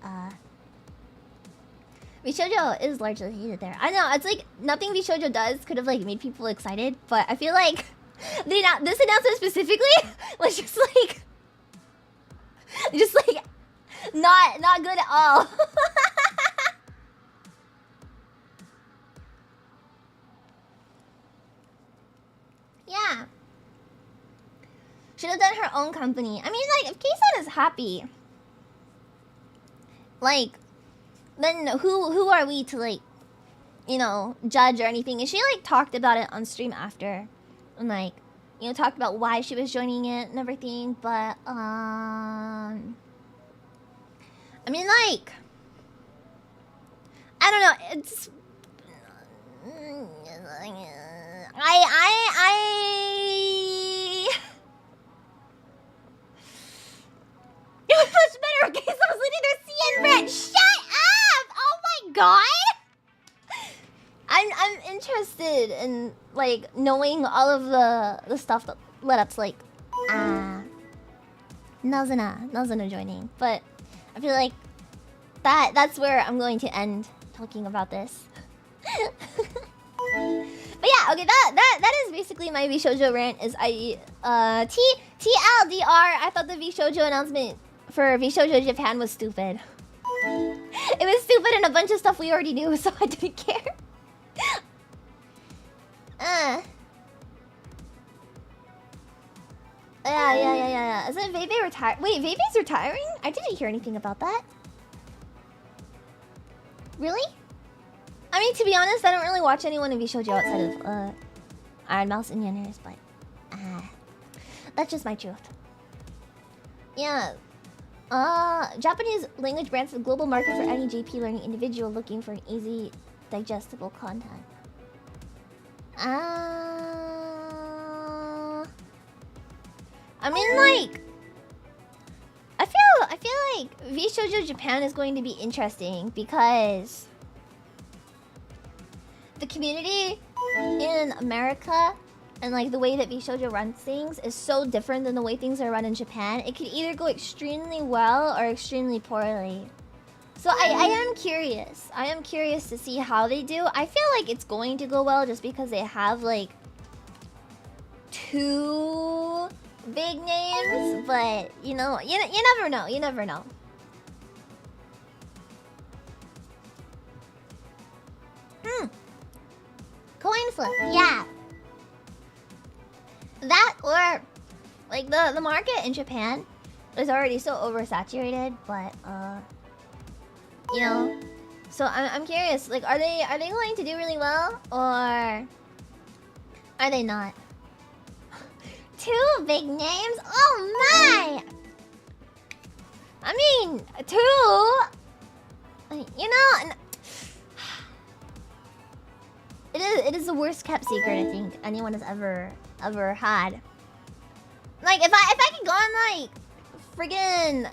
Vshojo is largely hated there. I know, it's like nothing Vshojo does could have like made people excited, but I feel like this announcement specifically was just like not good at all. Yeah. Should have done her own company. I mean, like, if Keisan is happy, like, then who are we to, like, you know, judge or anything? And she, like, talked about it on stream after. And, like, you know, talked about why she was joining it and everything. But, I mean, like, I don't know. It's... It was much better. Okay, so I was leading their CN branch. Shut up! Oh my god! I'm interested in like knowing all of the stuff that led up to like Nazuna joining, but I feel like that's where I'm going to end talking about this. But yeah, okay, that is basically my Vshojo rant. Is TLDR. I thought the Vshojo announcement for Vshojo Japan was stupid. It was stupid and a bunch of stuff we already knew, so I didn't care. Yeah. Isn't Veve retired? Wait, Veve's retiring? I didn't hear anything about that. Really? I mean, to be honest, I don't really watch anyone in Vshojo outside of Iron Mouse and Yenners, but that's just my truth. Yeah. Japanese language brands the global market for any JP learning individual looking for an easy, digestible content. I mean, like, I feel like Vshojo Japan is going to be interesting because the community in America and like the way that Vshojo runs things is so different than the way things are run in Japan. It could either go extremely well or extremely poorly. So I am curious. I am curious to see how they do. I feel like it's going to go well just because they have like 2 big names, but you know, you never know. You never know. Coin flip, yeah. That or like the market in Japan is already so oversaturated, but you know, so I'm curious, like are they going to do really well or are they not? 2 big names? Oh my! I mean, 2, you know, it is the worst kept secret I think anyone has ever had. Like if I could go on like friggin'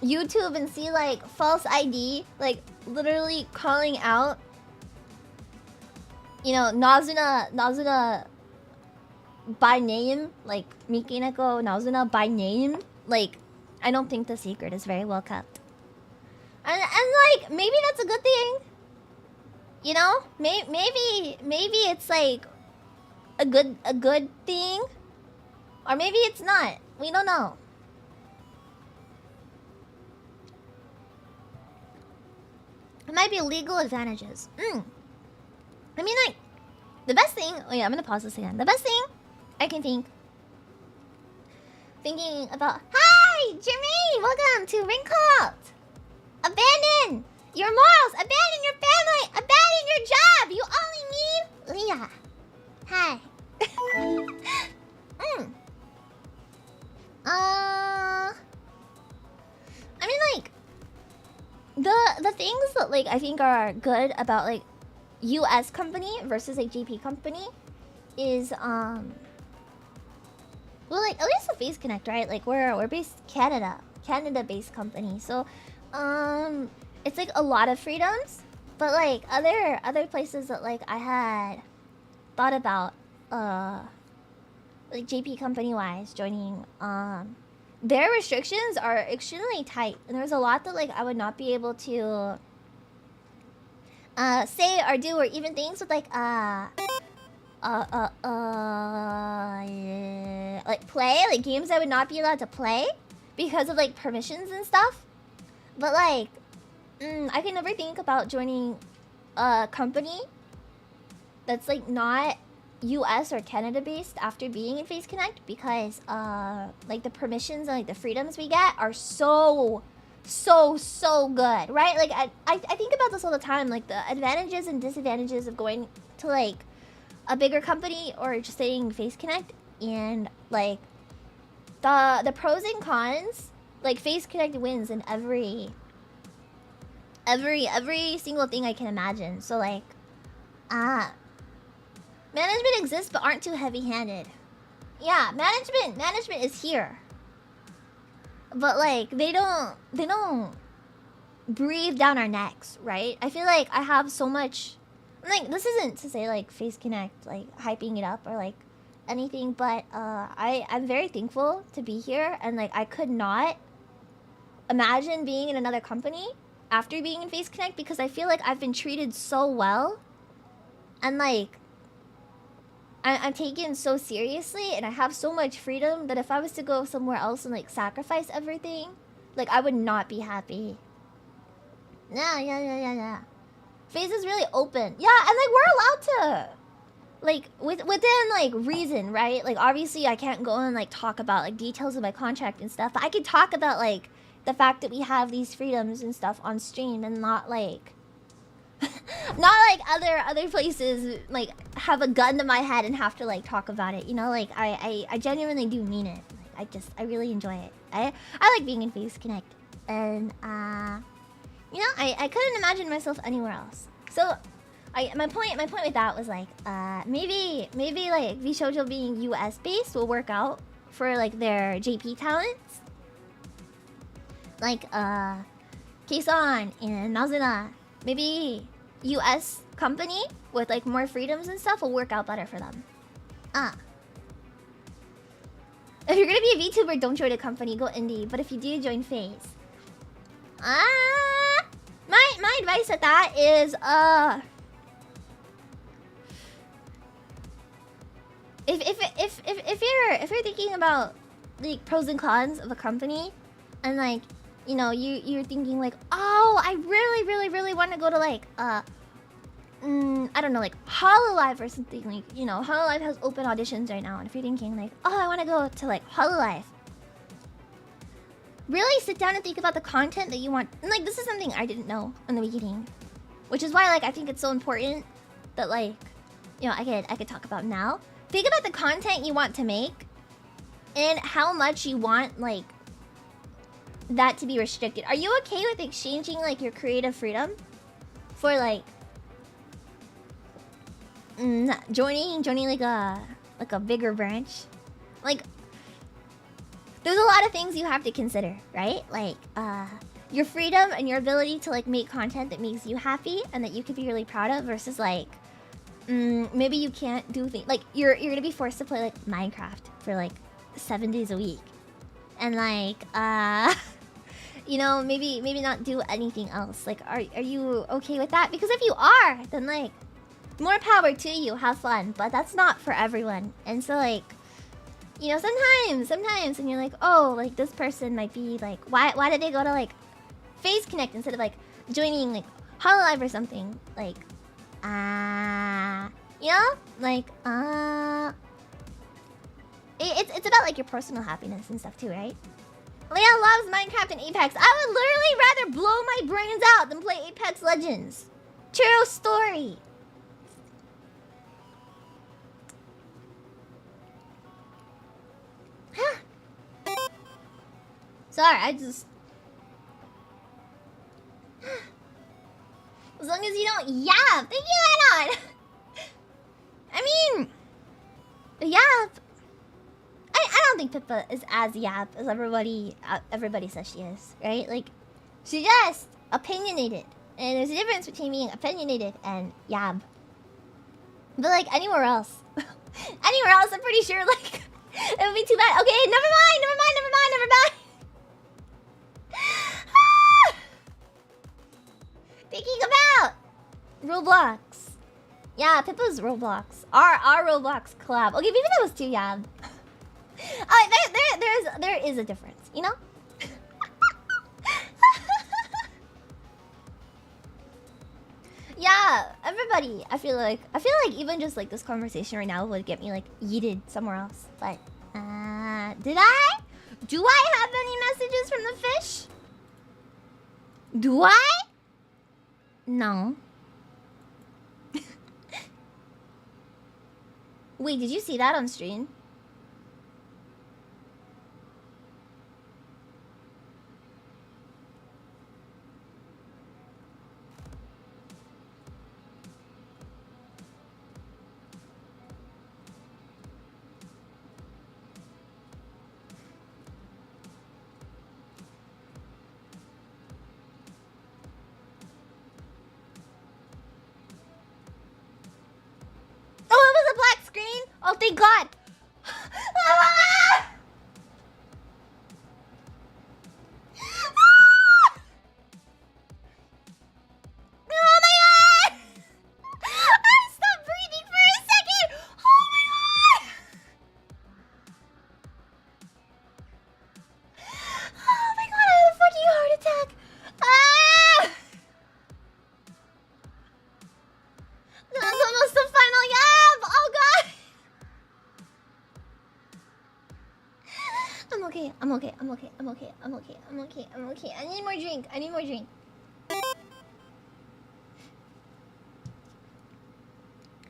YouTube and see like false ID, like literally calling out, you know, Nazuna by name, like Mikineko Nazuna by name, like I don't think the secret is very well kept. And like maybe that's a good thing. You know? Maybe it's like a good thing. Or maybe it's not. We don't know. It might be legal advantages. I mean, like, the best thing... Oh yeah, I'm gonna pause this again. The best thing I can thinking about... Hi! Jermaine! Welcome to Rinkstart! Abandon your morals! Abandon your family! Abandon your job! You only need Leah. Hi. I mean, like, the things that like I think are good about like US company versus like JP company is well, like at least the Face Connect, right? Like we're based Canada-based company, so it's like a lot of freedoms. But like other places that like I had thought about like JP company wise joining, their restrictions are extremely tight, and there's a lot that like I would not be able to say or do, or even things with like like play, like games I would not be allowed to play because of like permissions and stuff. But like I can never think about joining a company that's like not US or Canada based after being in Face Connect, because like the permissions and like the freedoms we get are so good, right? Like I think about this all the time, like the advantages and disadvantages of going to like a bigger company or just staying Face Connect, and like the pros and cons. Like Face Connect wins in every single thing I can imagine. So like management exists but aren't too heavy-handed. Yeah, management is here, but like they don't breathe down our necks, right? I feel like I have so much, like this isn't to say like Face Connect like hyping it up or like anything, but I'm very thankful to be here, and like I could not imagine being in another company after being in Face Connect, because I feel like I've been treated so well, and like I'm taken so seriously, and I have so much freedom that if I was to go somewhere else and like sacrifice everything, like I would not be happy. Yeah. Face is really open. Yeah, and like we're allowed to, like within like reason, right? Like obviously I can't go and like talk about like details of my contract and stuff, but I could talk about like the fact that we have these freedoms and stuff on stream, and not like not like other places like have a gun to my head and have to like talk about it, you know? Like I genuinely do mean it. Like I really enjoy it. I like being in Face Connect, and you know, I couldn't imagine myself anywhere else. So my point with that was like maybe like Vshojo being US based will work out for like their JP talents, like Keisan and Nazuna. Maybe US company with like more freedoms and stuff will work out better for them. If you're gonna be a VTuber, don't join a company, go indie. But if you do, join Face. My advice at that is if you're thinking about like pros and cons of a company, and like, you know, you're thinking like, oh, I really want to go to like I don't know, like Hololive or something. Like, you know, Hololive has open auditions right now, and if you're thinking like, oh, I want to go to like Hololive, really sit down and think about the content that you want. And like, this is something I didn't know in the beginning, which is why like I think it's so important that like, you know, I could talk about now. Think about the content you want to make and how much you want like that to be restricted. Are you okay with exchanging like your creative freedom for like joining like a bigger branch? Like, there's a lot of things you have to consider, right? Like your freedom and your ability to like make content that makes you happy and that you could be really proud of, versus like maybe you can't do things like you're gonna be forced to play like Minecraft for like 7 days a week, and like you know, maybe not do anything else. Like, are you okay with that? Because if you are, then like more power to you, have fun. But that's not for everyone. And so like, you know, sometimes and you're like, oh, like this person might be like, why did they go to like Face Connect instead of like joining like Hololive or something? Like you know, like it's about like your personal happiness and stuff too, right? Leah loves Minecraft and Apex. I would literally rather blow my brains out than play Apex Legends. True story. Sorry, I just... So long as you don't yap. Thank you, Anon. I mean, yap. I don't think Pippa is as yap as everybody says she is, right? Like, she's just opinionated, and there's a difference between being opinionated and yab. But like anywhere else, I'm pretty sure like it would be too bad. Okay, never mind. Thinking about Roblox. Yeah, Pippa's Roblox. Our Roblox collab. Okay, maybe that was too yab. There is a difference, you know? Yeah, everybody. I feel like even just like this conversation right now would get me like yeeted somewhere else. But do I have any messages from the fish? Do I? No. Wait, did you see that on stream? Oh, thank God! Oh my God! I stopped breathing for a second! Oh my God! Oh my God, I had a fucking heart attack! That was almost the final yab! Oh God! I'm okay. I need more drink.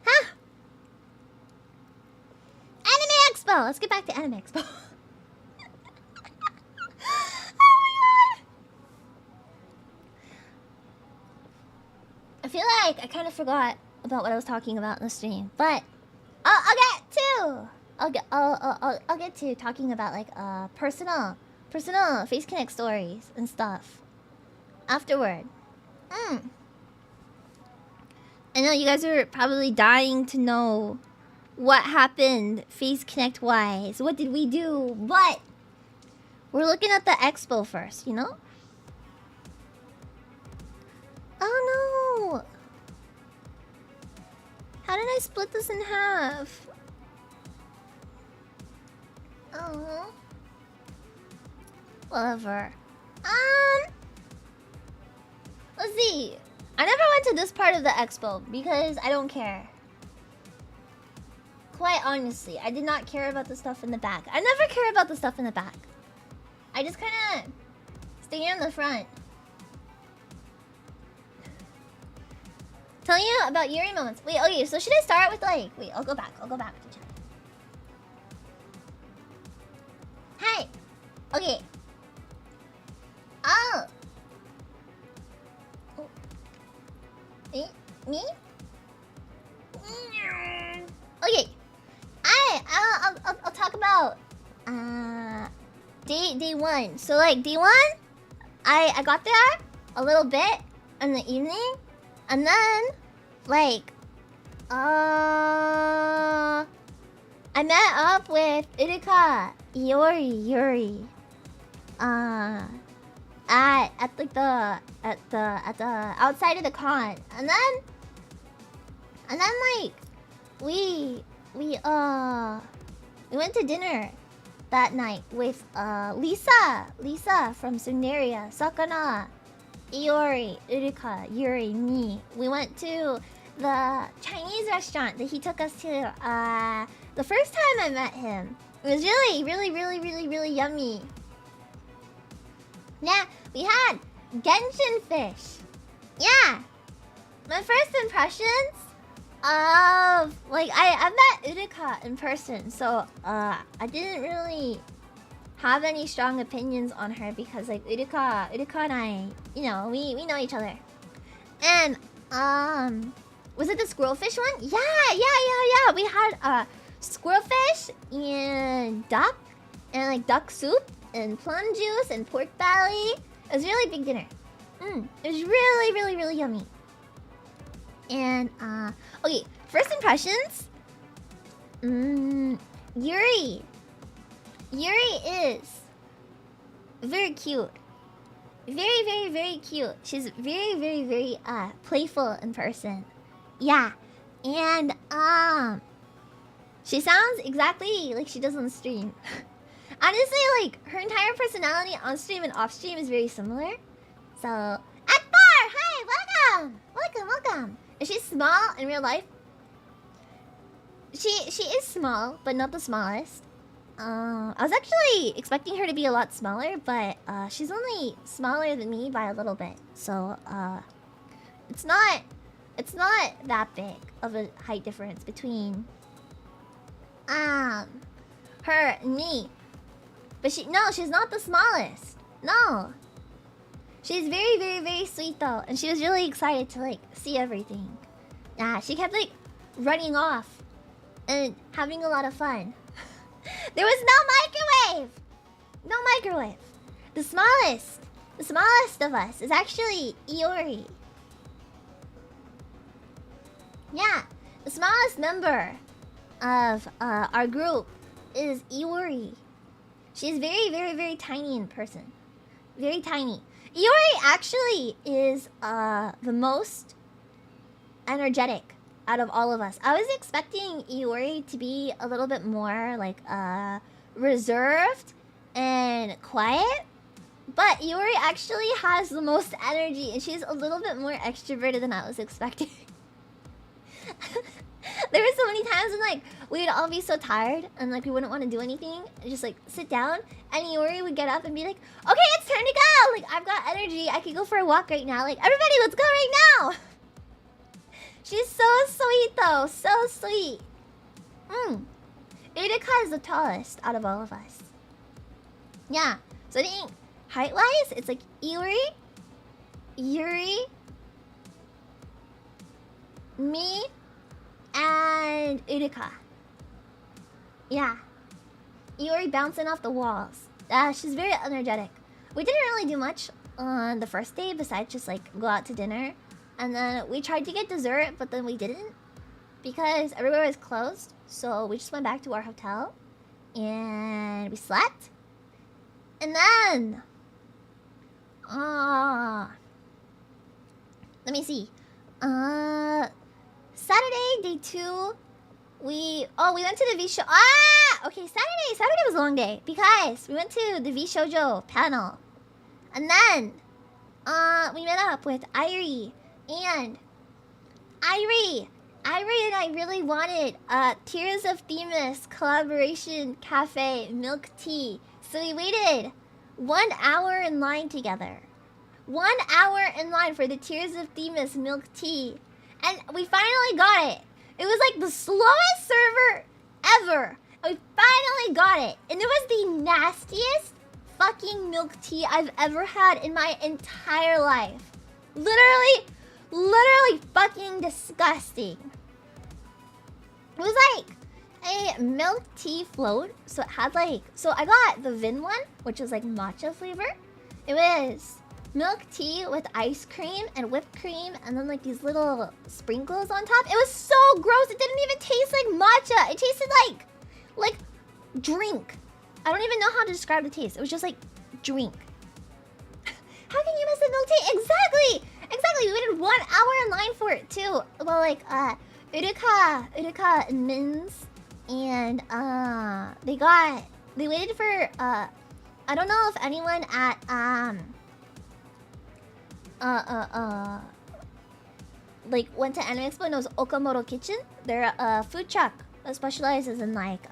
Huh? Anime Expo! Let's get back to Anime Expo. Oh my God! I feel like I kind of forgot about what I was talking about in the stream, but I'll get to talking about like personal Face Connect stories and stuff afterward. I know you guys are probably dying to know what happened Face Connect wise. What did we do? But we're looking at the expo first, you know? Oh no! How did I split this in half? Oh. Whatever. Let's see. I never went to this part of the expo because I don't care. Quite honestly, I did not care about the stuff in the back. I never care about the stuff in the back. I just kind of stay in the front. Tell you about Yuri moments. Wait, okay, so should I start with like... Wait, I'll go back to chat. Hi. Okay. Oh. Me? Okay. I'll talk about day one. So like day one, I got there a little bit in the evening, and then like I met up with Irika, Yuri, at like the outside of the con, and then like we went to dinner that night with Lisa from Suneria, Sakana, Iori, Irika, Yuri, me. We went to the Chinese restaurant that he took us to the first time I met him. It was really yummy. Yeah, we had Genshin fish. Yeah. My first impressions of like I met Irika in person, so I didn't really have any strong opinions on her because like Irika and I, you know, we know each other. And Was it the squirrelfish one? Yeah. We had squirrelfish and duck and like duck soup and plum juice and pork belly. It was a really big dinner. It was really yummy. And okay, first impressions. Yuri is very cute. Very cute. She's very playful in person. Yeah. And she sounds exactly like she does on stream. Honestly, like her entire personality on stream and off stream is very similar. So Akbar, hi, welcome. Is she small in real life? She is small, but not the smallest. I was actually expecting her to be a lot smaller, but she's only smaller than me by a little bit. So it's not that big of a height difference between her and me. But she's not the smallest. No. She's very sweet though, and she was really excited to like see everything. Yeah, she kept like running off and having a lot of fun. There was no microwave. The smallest of us is actually Iori. Yeah, the smallest member of our group is Iori. She's very tiny in person. Very tiny. Iori actually is the most energetic out of all of us. I was expecting Iori to be a little bit more like reserved and quiet, but Iori actually has the most energy, and she's a little bit more extroverted than I was expecting. There were so many times when like we'd all be so tired and like we wouldn't want to do anything and just like sit down, and Iori would get up and be like, okay, it's time to go, like I've got energy, I could go for a walk right now, like everybody let's go right now. She's so sweet though, so sweet. Urika is the tallest out of all of us. Yeah, so I think height-wise, it's like Iori, Yuri, me, and Urika. Yeah. Iori bouncing off the walls. She's very energetic. We didn't really do much on the first day besides just like go out to dinner. And then we tried to get dessert, but then we didn't because everywhere was closed. So we just went back to our hotel and we slept. And then let me see. Saturday, day 2, we went to the Vshojo. Okay, Saturday was a long day because we went to the Vshojo panel. And then we met up with Irie. And Irie and I really wanted Tears of Themis collaboration cafe milk tea. So we waited 1 hour in line together. 1 hour in line for the Tears of Themis milk tea. And we finally got it. It was like the slowest server ever. And we finally got it. And it was the nastiest fucking milk tea I've ever had in my entire life. Literally fucking disgusting. It was like a milk tea float. So it had like, so I got the Vin one, which was like matcha flavor. It was milk tea with ice cream and whipped cream and then like these little sprinkles on top. It was so gross. It didn't even taste like matcha. It tasted like drink. I don't even know how to describe the taste. It was just like drink. How can you miss the milk tea? Exactly. We waited 1 hour in line for it too. Well, like Urika and Mins, and they waited for I don't know if anyone at like went to Anime Expo knows Okamoto Kitchen. They're a food truck that specializes in like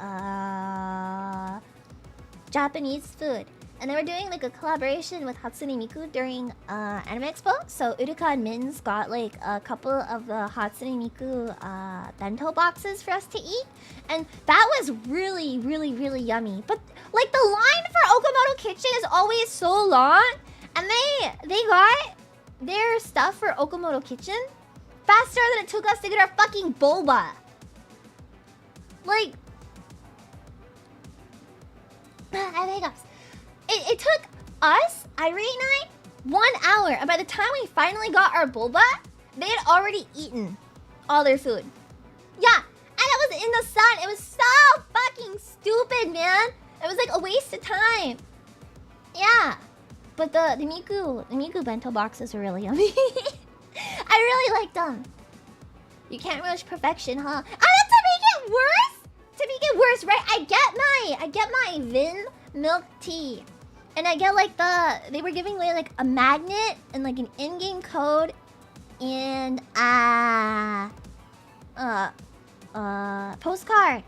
Japanese food. And they were doing like a collaboration with Hatsune Miku during Anime Expo. So Urika and Mins got like a couple of the Hatsune Miku bento boxes for us to eat. And that was really yummy. But like the line for Okamoto Kitchen is always so long. And they got their stuff for Okamoto Kitchen faster than it took us to get our fucking boba. Like, I have hiccups. It took us, Irie and I, 1 hour. And by the time we finally got our boba, they had already eaten all their food. Yeah, and it was in the sun. It was so fucking stupid, man. It was like a waste of time. Yeah. But the Miku bento boxes were really yummy. I really liked them. You can't rush perfection, huh? Oh, that's to make it worse? To make it worse, right? I get my Vin milk tea. And I get like they were giving away like a magnet and like an in-game code and postcard.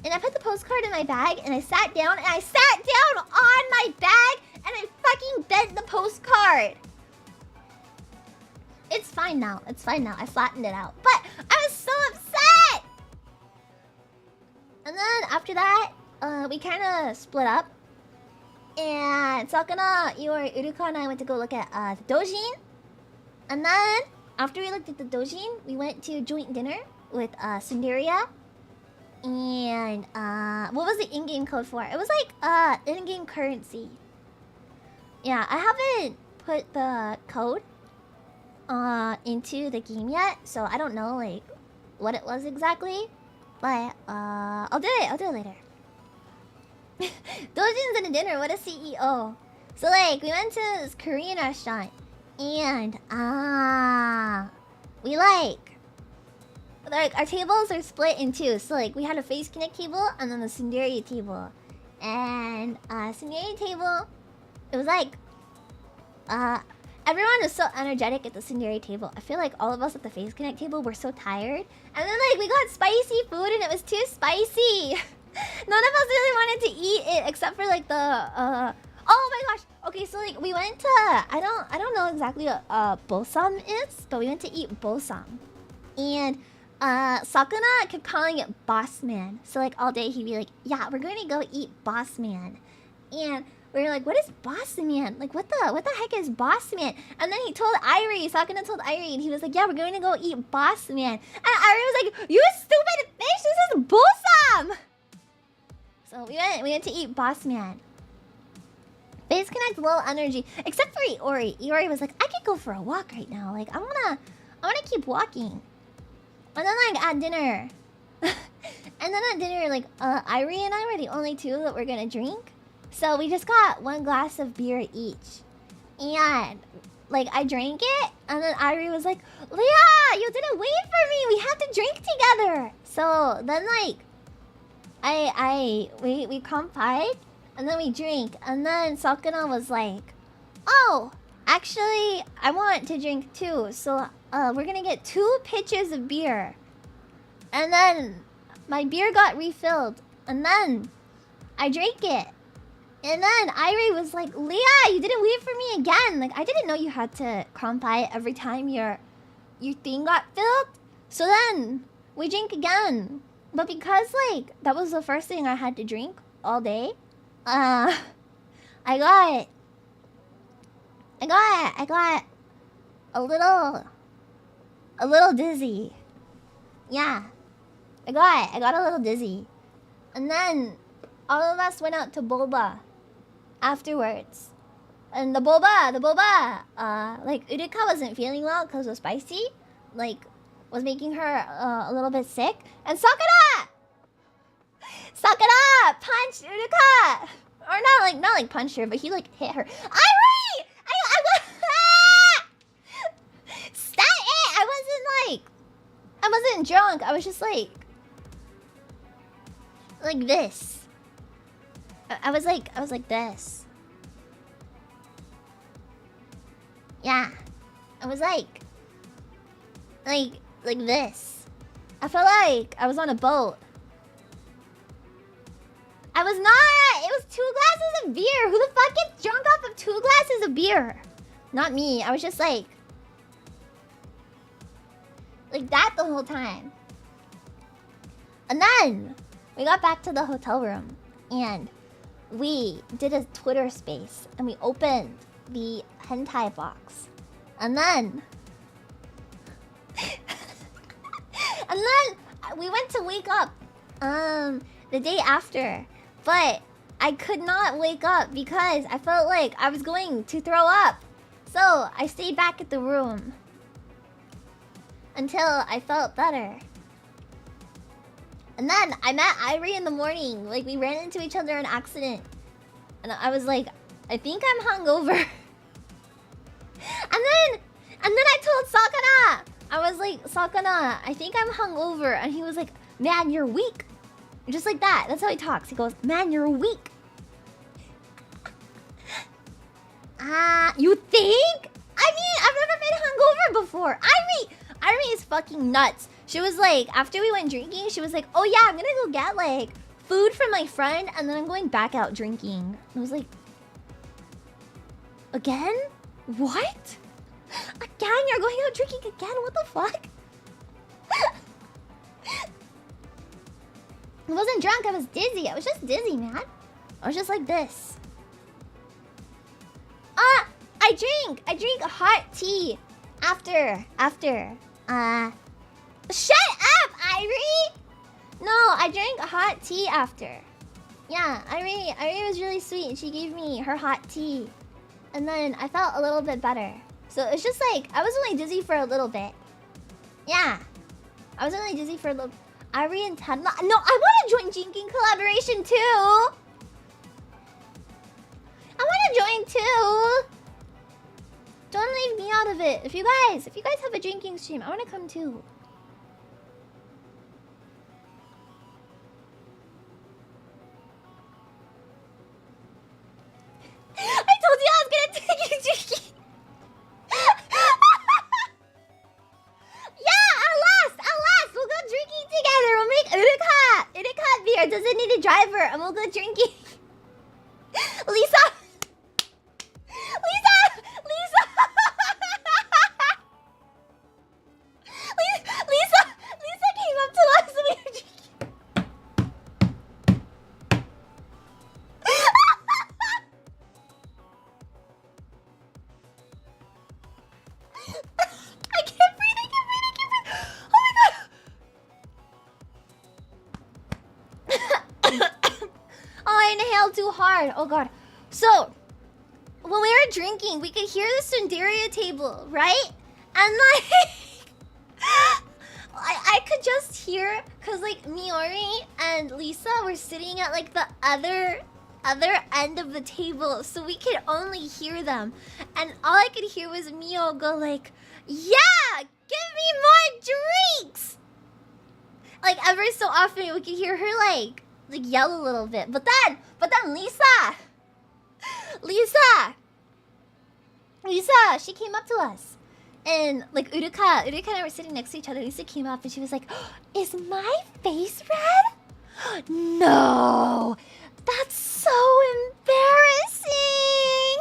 And I put the postcard in my bag and I sat down on my bag and I fucking bent the postcard. It's fine now. It's fine now. I flattened it out. But I was so upset. And then after that, we kind of split up. And Sakana, Uruka, and I went to go look at the Dojin. And then, after we looked at the Dojin, we went to joint dinner with Sundaria. And, what was the in-game code for? It was like, in-game currency. Yeah, I haven't put the code, into the game yet. So I don't know, like, what it was exactly. But, I'll do it later. Dojin's in a dinner, what a CEO. So like, we went to this Korean restaurant. And, we like, our tables are split in two. So like, we had a face connect table and then the Sundaria table. And, Sundaria table, it was like, everyone was so energetic at the Sundaria table. I feel like all of us at the face connect table were so tired. And then like, we got spicy food and it was too spicy. None of us really wanted to eat it except for like the oh my gosh. Okay, so like we went to I don't know exactly what bosam is, but we went to eat bosam. And Sakuna kept calling it boss man. So like all day he'd be like, "Yeah, we're going to go eat boss man." And we were like, "What is boss man? Like what the heck is boss man?" And then he told Irie, Sakuna told Irie, and he was like, "Yeah, we're going to go eat boss man." And Irie was like, "You stupid fish, this is bosam." So we went to eat boss man. Face connect, low energy, except for Iori. Iori was like, "I could go for a walk right now. Like I wanna keep walking." And then like at dinner, like Irie and I were the only two that were gonna drink. So we just got 1 glass of beer each, and like I drank it, and then Irie was like, "Leah, you didn't wait for me. We have to drink together." So then like. We confide, and then we drink, and then Sakuna was like, "Oh, actually, I want to drink too, so we're gonna get 2 pitchers of beer." And then my beer got refilled, and then I drank it. And then Irie was like, "Leah, you didn't wait for me again. Like I didn't know you had to confide every time your thing got filled." So then we drink again. But because like that was the first thing I had to drink all day, I got a little dizzy. Yeah, I got a little dizzy, and then all of us went out to boba afterwards, and the boba, like Uruka wasn't feeling well because it was spicy, like. Was making her a little bit sick. And Sakura punched Uruka, or not like punched her, but he like hit her. Irie, stop it! I wasn't drunk. I was just like this. I was like this. Yeah, I was like this. I felt like I was on a boat. I was not! It was 2 glasses of beer! Who the fuck gets drunk off of 2 glasses of beer? Not me. I was just like that the whole time. And then we got back to the hotel room and we did a Twitter space and we opened the hentai box. And then And then we went to wake up the day after, but I could not wake up because I felt like I was going to throw up. So I stayed back at the room until I felt better. And then I met Irie in the morning. Like, we ran into each other in an accident. And I was like, I think I'm hungover. and then I told Sakana. I was like, Sakana, I think I'm hungover. And he was like, man, you're weak. Just like that. That's how he talks. He goes, man, you're weak. You think? I mean, I've never been hungover before. Irie is fucking nuts. She was like, after we went drinking, she was like, oh yeah, I'm gonna go get like food from my friend and then I'm going back out drinking. And I was like, again? What? Again? You're going out drinking again? What the fuck? I wasn't drunk, I was dizzy. I was just dizzy, man. I was just like this. I drink hot tea after. Shut up, Irie! No, I drank hot tea after. Yeah, Irie was really sweet and she gave me her hot tea. And then I felt a little bit better. So it's just like, I was only dizzy for a little bit. Yeah. I was only dizzy for a little... Irie and Tenma... No, I want to join drinking collaboration too! I want to join too! Don't leave me out of it. If you guys have a drinking stream, I want to come too. I told you I was gonna take you drinking. Yeah, at last, we'll go drinking together. We'll make Urika beer. Doesn't need a driver, and we'll go drinking. Lisa came up to us and we were drinking. I can't breathe. Oh my god. Oh, I inhaled too hard. Oh god. So, when we were drinking, we could hear the Sundaria table, right? And like... I could just hear, cause like Miori and Lisa were sitting at like the other end of the table, so we could only hear them. And all I could hear was Mio go like, yeah, give me more drinks! Like every so often we could hear her like yell a little bit. But then Lisa, she came up to us. And like Urika and I were sitting next to each other. Lisa came up and she was like, is my face red? No, that's so embarrassing.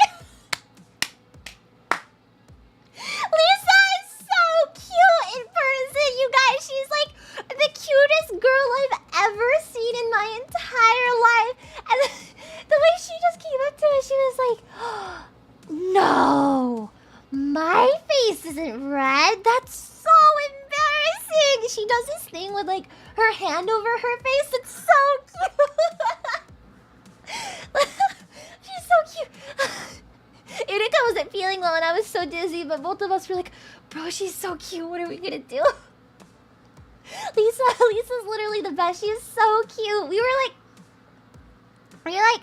Lisa is so cute in person, you guys. She's like the cutest girl I've ever seen in my entire life. And the way she just came up to us, she was like, no, my face isn't red. That's so embarrassing. She does this thing with like her hand over her face. It's so cute. She's so cute. Urika wasn't feeling well and I was so dizzy, but both of us were like, bro, she's so cute. What are we gonna do? Lisa's literally the best. She is so cute. We were like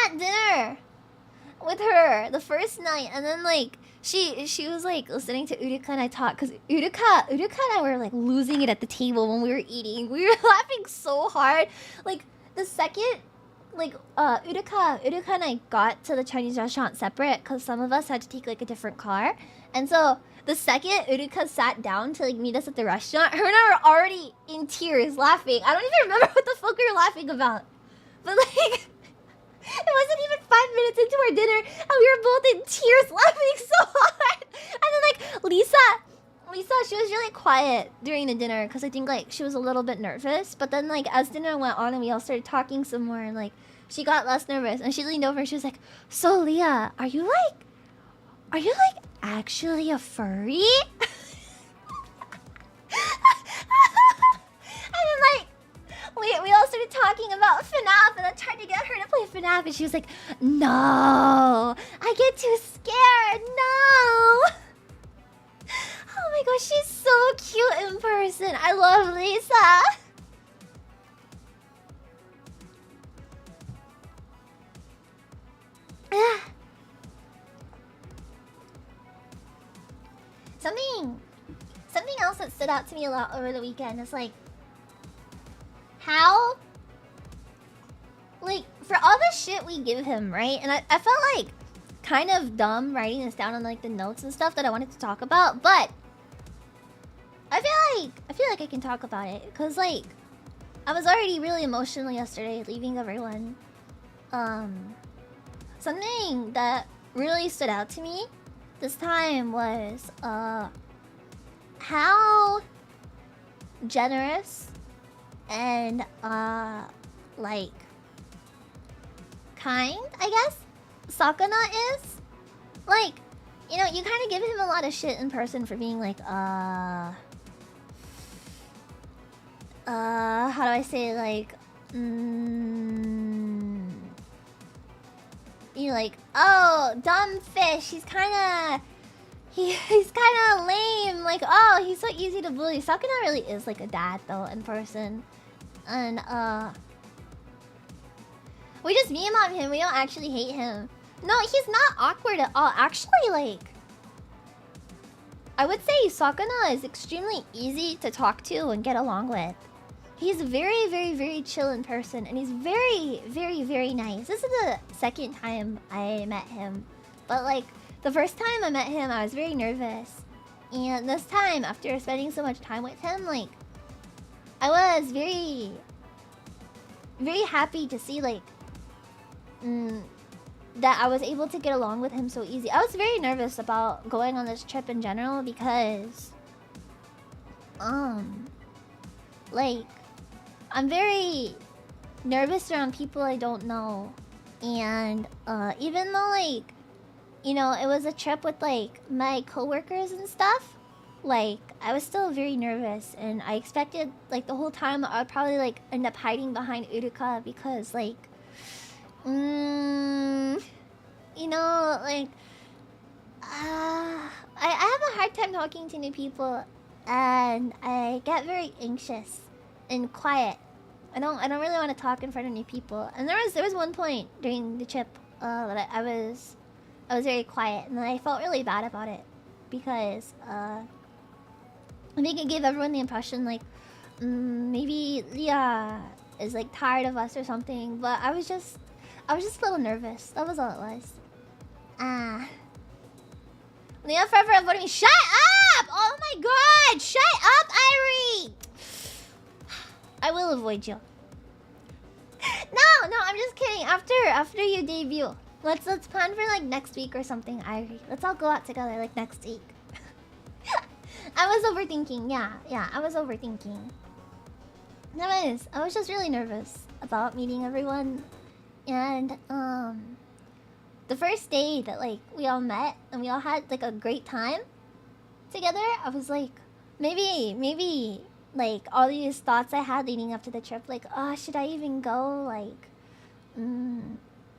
at dinner with her the first night, and then like she was like listening to Urika and I talk, because Urika and I were like losing it at the table when we were eating. We were laughing so hard. Like the second like Urika and I got to the Chinese restaurant separate, because some of us had to take like a different car, and so the second Urika sat down to like meet us at the restaurant, her and I were already in tears laughing. I don't even remember what the fuck we were laughing about, but like it wasn't even 5 minutes into our dinner and we were both in tears laughing so hard. And then like Lisa, she was really quiet during the dinner because I think like she was a little bit nervous. But then like as dinner went on and we all started talking some more, and like she got less nervous and she leaned over and she was like, so Leah, are you actually a furry? we all started talking about FNAF, and I tried to get her to play FNAF, and she was like, "No, I get too scared. No." Oh my gosh, she's so cute in person. I love Lisa. Something else that stood out to me a lot over the weekend is like how, like, for all the shit we give him, right? And I felt like kind of dumb writing this down on like the notes and stuff that I wanted to talk about, but I feel like I can talk about it because like I was already really emotional yesterday leaving everyone. Something that really stood out to me this time was how generous and like kind, I guess, Sakana is. Like, you know, you kind of give him a lot of shit in person for being like how do I say, like, you're like, oh, dumb fish, he's kind of lame, like, oh, he's so easy to bully. Sakuna really is like a dad though in person. And we just meme on him, we don't actually hate him. No, he's not awkward at all. Actually, like, I would say Sakuna is extremely easy to talk to and get along with. He's very, very, very chill in person, and he's very, very, very nice. This is the second time I met him, but like the first time I met him, I was very nervous, and this time, after spending so much time with him, like I was very, very happy to see like that I was able to get along with him so easy. I was very nervous about going on this trip in general because, like, I'm very nervous around people I don't know. And even though, like, you know, it was a trip with like my coworkers and stuff, like I was still very nervous, and I expected like the whole time I would probably like end up hiding behind Uruka because like you know, like I have a hard time talking to new people, and I get very anxious and quiet. I don't really want to talk in front of new people. And there was one point during the trip that I was very quiet, and I felt really bad about it because I think it gave everyone the impression like maybe Leah is like tired of us or something. But I was just a little nervous. That was all it was. Leah forever avoiding me. Shut up! Oh my god! Shut up, Irie! I will avoid you. No, I'm just kidding. After you debut, let's plan for like next week or something, Irie. Let's all go out together like next week. I was overthinking. Yeah, I was overthinking. Anyways, I was just really nervous about meeting everyone, and the first day that like we all met and we all had like a great time together, I was like, maybe like all these thoughts I had leading up to the trip, like, oh, should I even go? Like,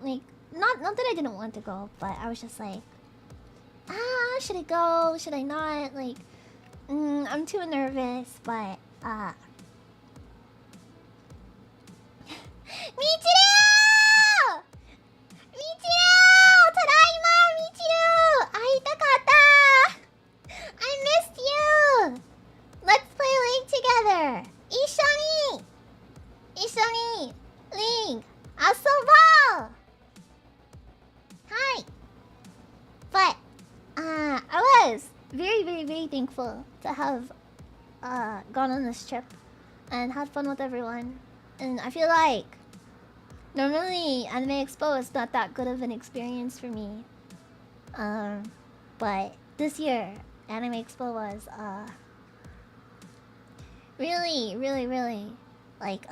like not that I didn't want to go, but I was just like, should I go? Should I not? Like, I'm too nervous, but Michiru! Michiru! Tadaima, Michiru! Aitakata! I missed you! Let's play Link together! Ishoni! Ishoni! Link! Asobo! Hi! But, I was very, very, very thankful to have gone on this trip and had fun with everyone. And I feel like normally Anime Expo is not that good of an experience for me. But this year Anime Expo was really, really, really like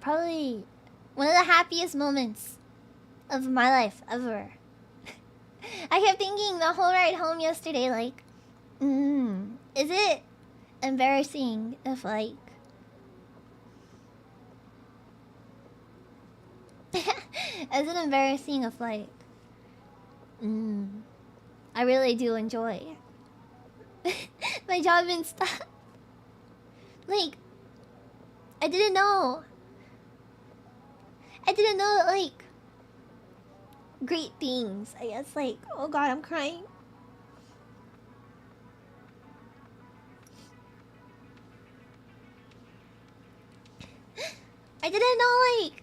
probably one of the happiest moments of my life ever. I kept thinking the whole ride home yesterday, like, is it embarrassing if like As an embarrassing of like, I really do enjoy my job and stuff. Like, I didn't know that, like, great things, I guess, like, oh god, I'm crying. I didn't know, like,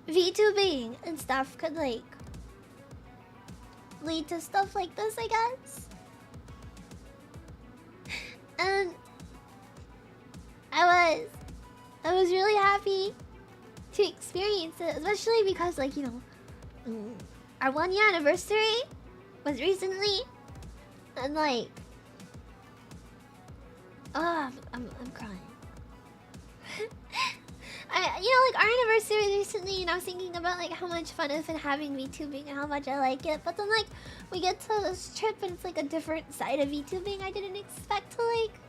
VTubing and stuff could, like, lead to stuff like this, I guess. And I was really happy to experience it, especially because, like, you know, our 1 year anniversary was recently, and like, oh, I'm crying. You know, like, our anniversary recently, and I was thinking about like how much fun I've been having VTubing and how much I like it. But then, like, we get to this trip and it's like a different side of VTubing I didn't expect to, like,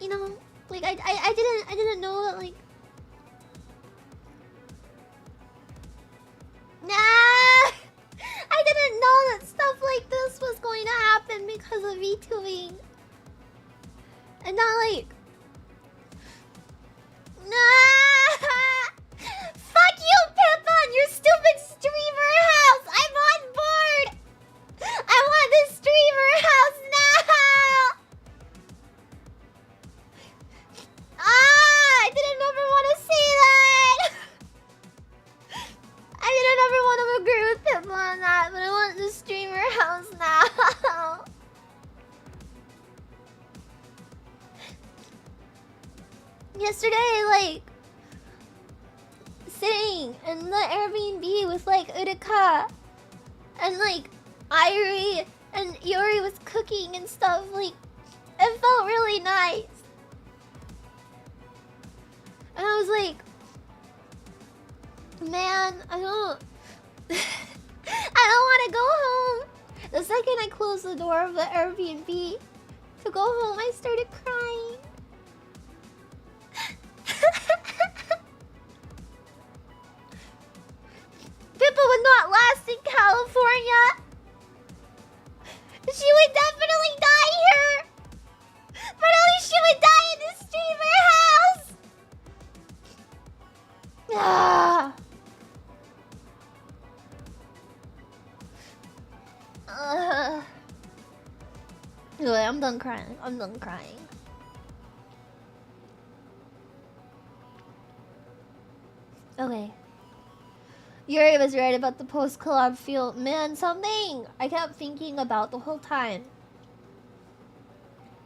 you know, like, I didn't know that, like, nah, I didn't know that stuff like this was going to happen because of VTubing. And not like, nah, fuck you, Pippa, and your stupid streamer house. I'm on board. I want this streamer house now. I didn't ever want to say that. I didn't ever want to agree with Pippa on that, but I want the streamer house now. Yesterday, like, sitting in the Airbnb with, like, Uruka and, like, Irie and Yuri was cooking and stuff, like, it felt really nice. And I was like, man, I don't want to go home. The second I closed the door of the Airbnb to go home, I started crying. Pippa would not last in California. She would definitely die here. But at least she would die in the streamer house. Ah. Anyway, I'm done crying. I'm done crying. Okay. Yuri was right about the post-collab feel. Man, something I kept thinking about the whole time.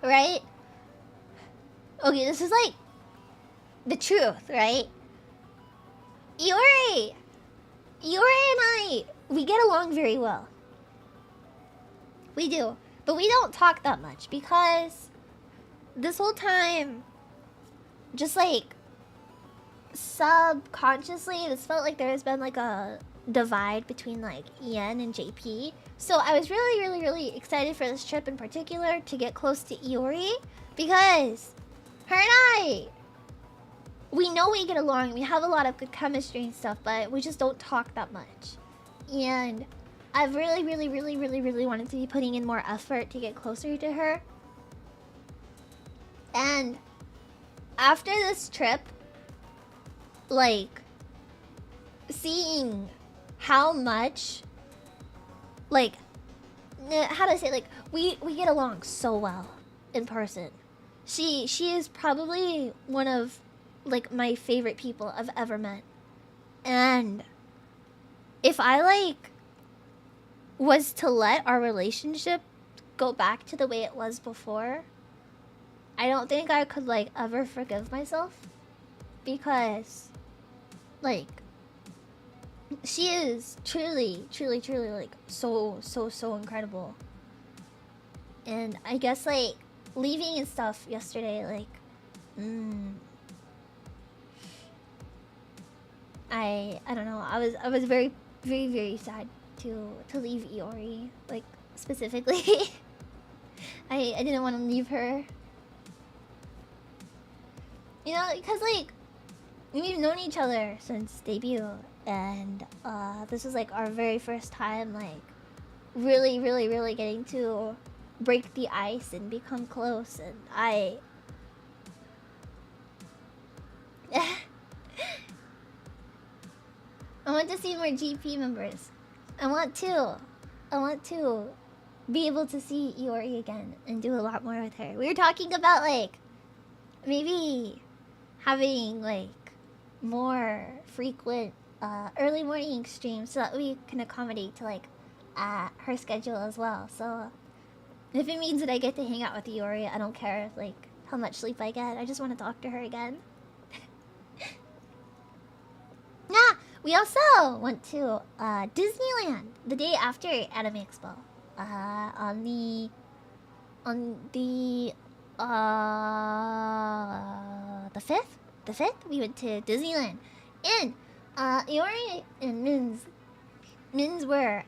Right? Okay, this is like the truth, right? Yuri and I, we get along very well. We do. But we don't talk that much because this whole time, just like subconsciously, this felt like there has been like a divide between like Ian and JP. So I was really excited for this trip in particular to get close to Iori because her and I, we know we get along, we have a lot of good chemistry and stuff, but we just don't talk that much. And I've really wanted to be putting in more effort to get closer to her. And after this trip, like, seeing how much, like, how do I say, like, we get along so well in person. She is probably one of, like, my favorite people I've ever met. And if I, like, was to let our relationship go back to the way it was before, I don't think I could, like, ever forgive myself. Because, like, she is truly, like, so incredible. And I guess, like, leaving and stuff yesterday, like, I don't know. I was very sad to leave Iori, like, specifically. I didn't want to leave her. You know, because, like, we've known each other since debut, and this is like our very first time, like really getting to break the ice and become close. And I want to see more GP members. I want to be able to see Iori again and do a lot more with her. We were talking about like maybe having like more frequent early morning streams so that we can accommodate to like her schedule as well. So if it means that I get to hang out with Iori, I don't care like how much sleep I get. I just want to talk to her again. Yeah, we also went to Disneyland the day after Anime Expo. On the 5th? The 5th? We went to Disneyland. And Iori and Mins were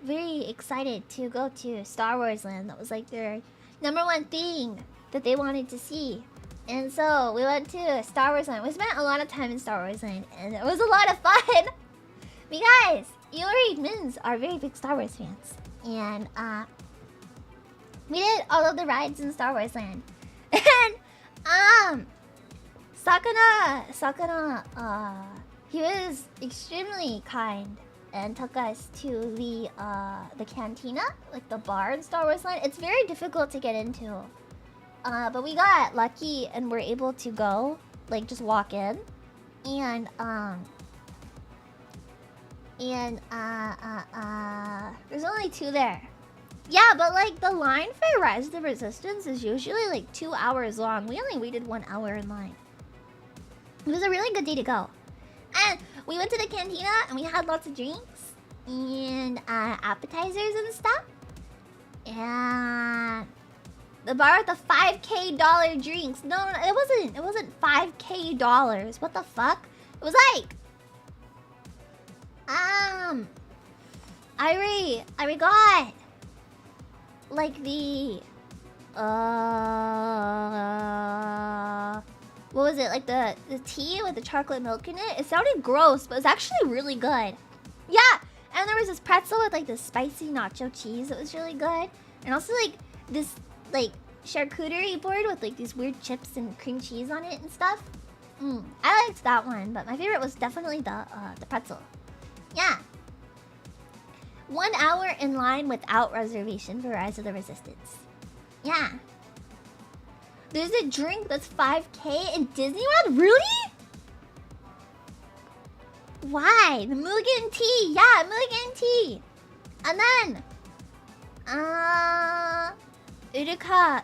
very excited to go to Star Wars Land. That was like their #1 thing that they wanted to see. And so we went to Star Wars Land. We spent a lot of time in Star Wars Land, and it was a lot of fun. Because Iori and Mins are very big Star Wars fans. And we did all of the rides in Star Wars Land. And Sakana, he was extremely kind and took us to the cantina, like the bar in Star Wars Land. It's very difficult to get into. But we got lucky and were able to go, like just walk in. And there's only 2 there. Yeah, but like the line for Rise of the Resistance is usually like 2 hours long. We only waited 1 hour in line. It was a really good day to go. And we went to the cantina and we had lots of drinks and appetizers and stuff. And the bar with the $5K drinks. No, it wasn't $5K. What the fuck? It was like I got like the what was it? Like the tea with the chocolate milk in it. It sounded gross, but it was actually really good. Yeah, and there was this pretzel with like this spicy nacho cheese that was really good, and also like this like charcuterie board with like these weird chips and cream cheese on it and stuff. I liked that one, but my favorite was definitely the pretzel. Yeah. 1 hour in line without reservation for Rise of the Resistance. Yeah. There's a drink that's $5K in Disneyland? Really? Why? The Mulligan tea. Yeah, Mulligan tea. And then Urika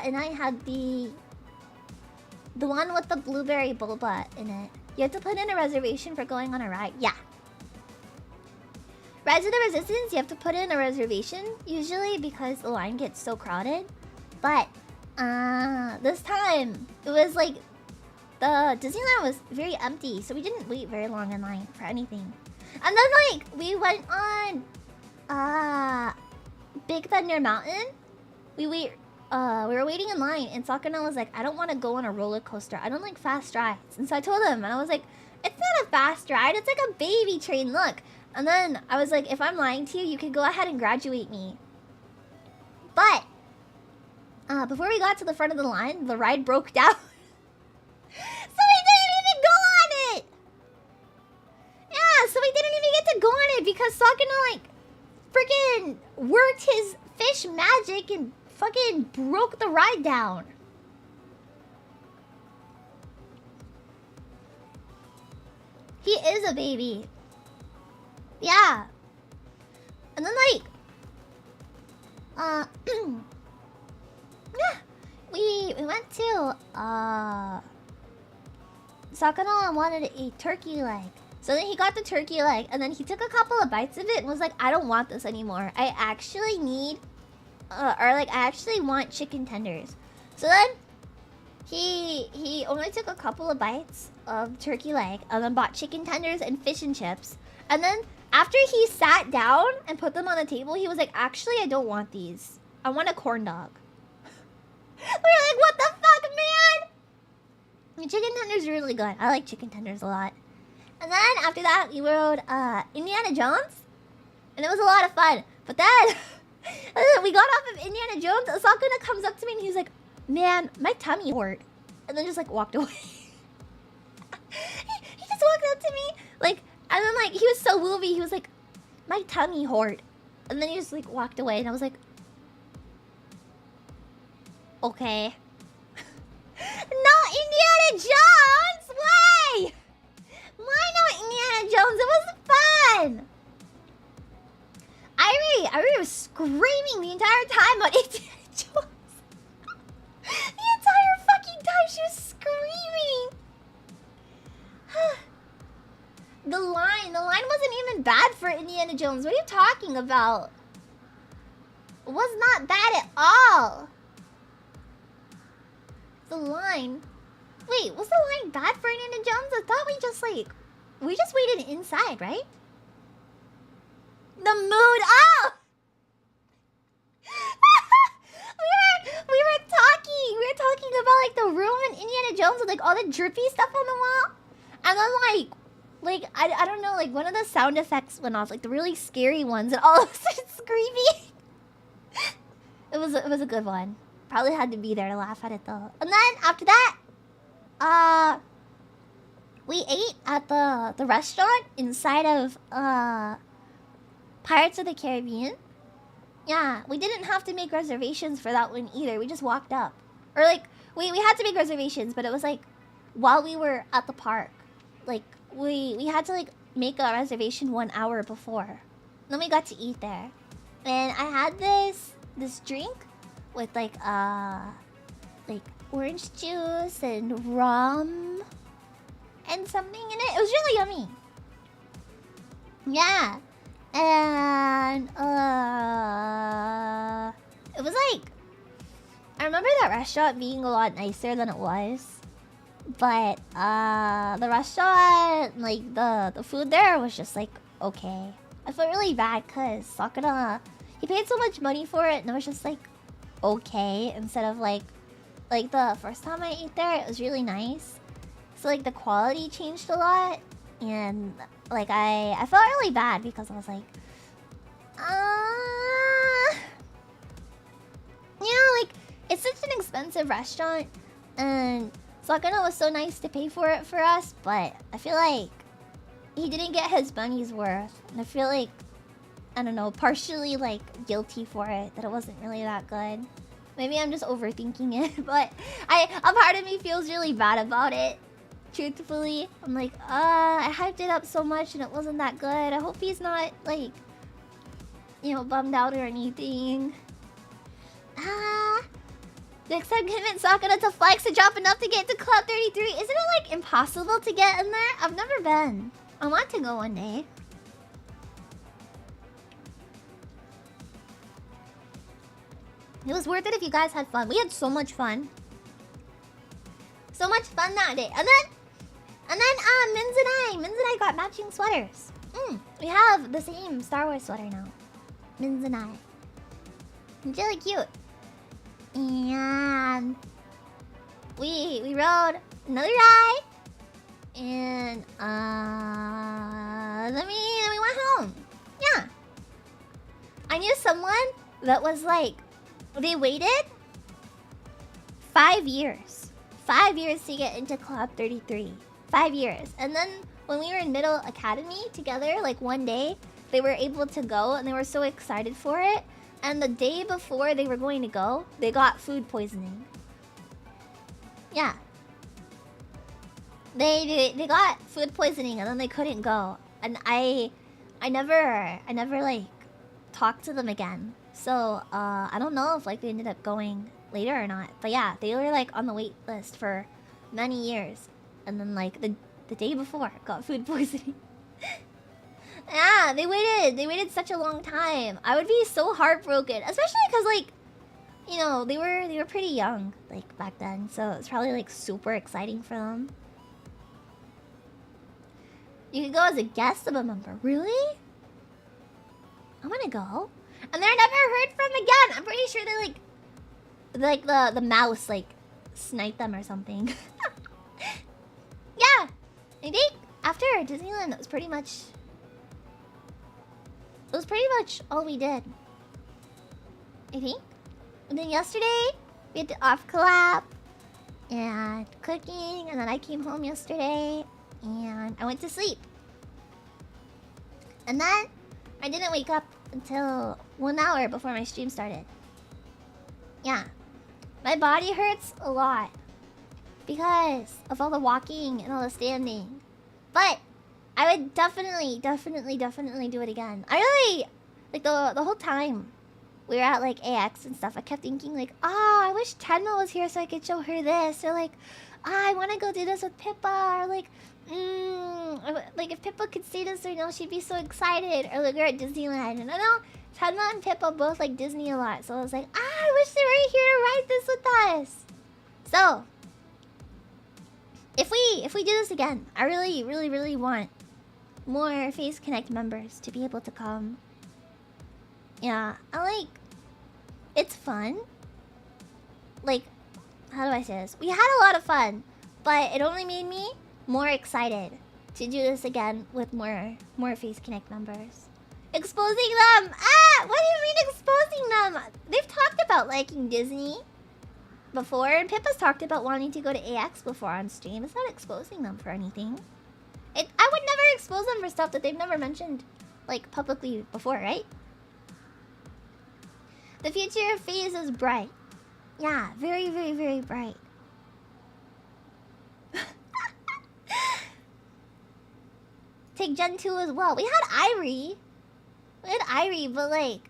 and I had the one with the blueberry boba in it. You have to put in a reservation for going on a ride. Yeah. Rise of the Resistance, you have to put in a reservation usually because the line gets so crowded. But this time it was like the Disneyland was very empty, so we didn't wait very long in line for anything. And then like we went on Big Thunder Mountain. We were waiting in line, and Sakana was like, I don't want to go on a roller coaster. I don't like fast rides. And so I told him, and I was like, it's not a fast ride. It's like a baby train. Look. And then I was like, if I'm lying to you, you can go ahead and graduate me. But before we got to the front of the line, the ride broke down. So we didn't even go on it. Yeah, so we didn't even get to go on it because Sakana like freaking worked his fish magic and fucking broke the ride down. He is a baby. Yeah. And then like we went to Sakana wanted a turkey leg. So then he got the turkey leg and then he took a couple of bites of it and was like, I don't want this anymore. I actually need I actually want chicken tenders. So then he only took a couple of bites of turkey leg and then bought chicken tenders and fish and chips. And then after he sat down and put them on the table, he was like, actually, I don't want these. I want a corn dog. We were like, what the fuck, man? The chicken tenders are really good. I like chicken tenders a lot. And then after that, we rode Indiana Jones, and it was a lot of fun. But then we got off of Indiana Jones. Sakuna comes up to me and he's like, "Man, my tummy hurt," and then just like walked away. he just walked up to me like, and then like he was so woovy. He was like, "My tummy hurt," and then he just like walked away, and I was like, "Okay." Not Indiana Jones! Why? Why not Indiana Jones? It was fun! Irie was screaming the entire time on Indiana Jones. The entire fucking time she was screaming. The line wasn't even bad for Indiana Jones. What are you talking about? It was not bad at all. The line. Wait, was the line bad for Indiana Jones? I thought we just waited inside, right? The mood. Oh! we were talking about like the room in Indiana Jones with like all the drippy stuff on the wall. And then I don't know, like one of the sound effects went off, like the really scary ones, and all of us started screaming. It was a good one. Probably had to be there to laugh at it though. And then after that, we ate at the restaurant inside of Pirates of the Caribbean. Yeah, we didn't have to make reservations for that one either. We just walked up. Or like we had to make reservations, but it was like while we were at the park. Like we had to like make a reservation 1 hour before. Then we got to eat there. And I had this drink with like orange juice and rum and something in it. It was really yummy. Yeah. And it was like, I remember that restaurant being a lot nicer than it was. But the restaurant, like the food there was just like okay. I felt really bad because Sakura, he paid so much money for it and it was just like okay, instead of like the first time I ate there, it was really nice. So like the quality changed a lot, and like I felt really bad because I was like, like it's such an expensive restaurant, and Sakuna was so nice to pay for it for us, but I feel like he didn't get his money's worth, and I feel like, I don't know, partially like guilty for it, that it wasn't really that good. Maybe I'm just overthinking it, but a part of me feels really bad about it. Truthfully, I'm like, I hyped it up so much and it wasn't that good. I hope he's not like, you know, bummed out or anything. Next time convince Sakura to flex to drop enough to get to Club 33. Isn't it like impossible to get in there? I've never been. I want to go one day. It was worth it if you guys had fun. We had so much fun. So much fun that day. And then Minz and I got matching sweaters. We have the same Star Wars sweater now. Minz and I. It's really cute. And we rode another ride. And then we went home. Yeah. I knew someone that was like, they waited 5 years. 5 years to get into Club 33. 5 years. And then when we were in middle academy together, like one day, they were able to go and they were so excited for it. And the day before they were going to go, they got food poisoning. Yeah. They got food poisoning and then they couldn't go. And I never like talked to them again. So I don't know if like they ended up going later or not. But yeah, they were like on the wait list for many years. And then like the day before got food poisoning. Yeah, they waited such a long time. I would be so heartbroken, especially because like, you know, they were pretty young like back then, so it's probably like super exciting for them. You could go as a guest of a member. Really? I want to go. And they're never heard from again. I'm pretty sure they like the mouse like sniped them or something. Yeah, I think after Disneyland, that was pretty much. It was pretty much all we did. I think. And then yesterday, we had the off collab and cooking, and then I came home yesterday and I went to sleep. And then I didn't wake up until 1 hour before my stream started. Yeah. My body hurts a lot because of all the walking and all the standing. But I would definitely do it again. I really, like, the whole time we were at, like, AX and stuff, I kept thinking, like, I wish Tenma was here so I could show her this. Or, like, I want to go do this with Pippa. Or, like, if Pippa could see this right now, she'd be so excited. Or, like, we're at Disneyland. And I know Tenma and Pippa both like Disney a lot. So I was like, I wish they were here to ride this with us. So, if we do this again, I really want more Face Connect members to be able to come. Yeah, it's fun. Like, how do I say this? We had a lot of fun, but it only made me more excited to do this again with more Face Connect members. Exposing them! What do you mean exposing them? They've talked about liking Disney before, and Pippa's talked about wanting to go to AX before on stream. It's not exposing them for anything. I would never expose them for stuff that they've never mentioned, like, publicly before, right? The future of FaZe is bright. Yeah, very bright. Take Gen 2 as well. We had Irie. But like...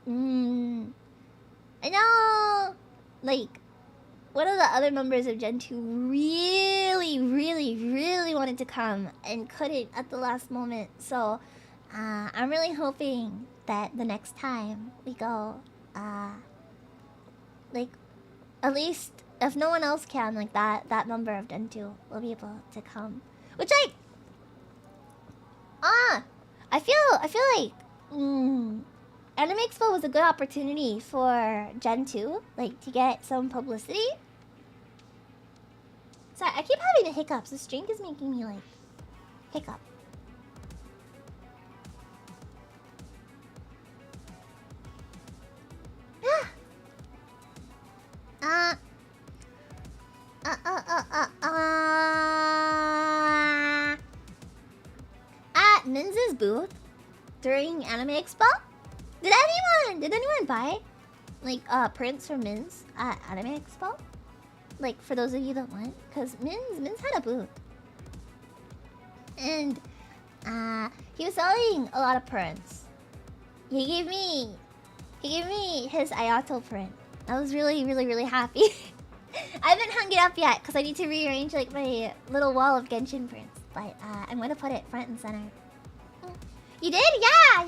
I know... Like... One of the other members of Gen 2 really wanted to come and couldn't at the last moment. So, I'm really hoping that the next time we go, like, at least if no one else can, like that member of Gen 2 will be able to come. Which I feel like Anime Expo was a good opportunity for Gen 2, like, to get some publicity. Sorry, I keep having the hiccups. This drink is making me, like, hiccup. At Minz's booth during Anime Expo, did anyone buy, like, prints from Minz at Anime Expo? Like, for those of you that went, because Minz had a booth, and he was selling a lot of prints. He gave me his Ayato print. I was really happy. I haven't hung it up yet because I need to rearrange, like, my little wall of Genshin prints, but I'm gonna put it front and center. You did? Yeah.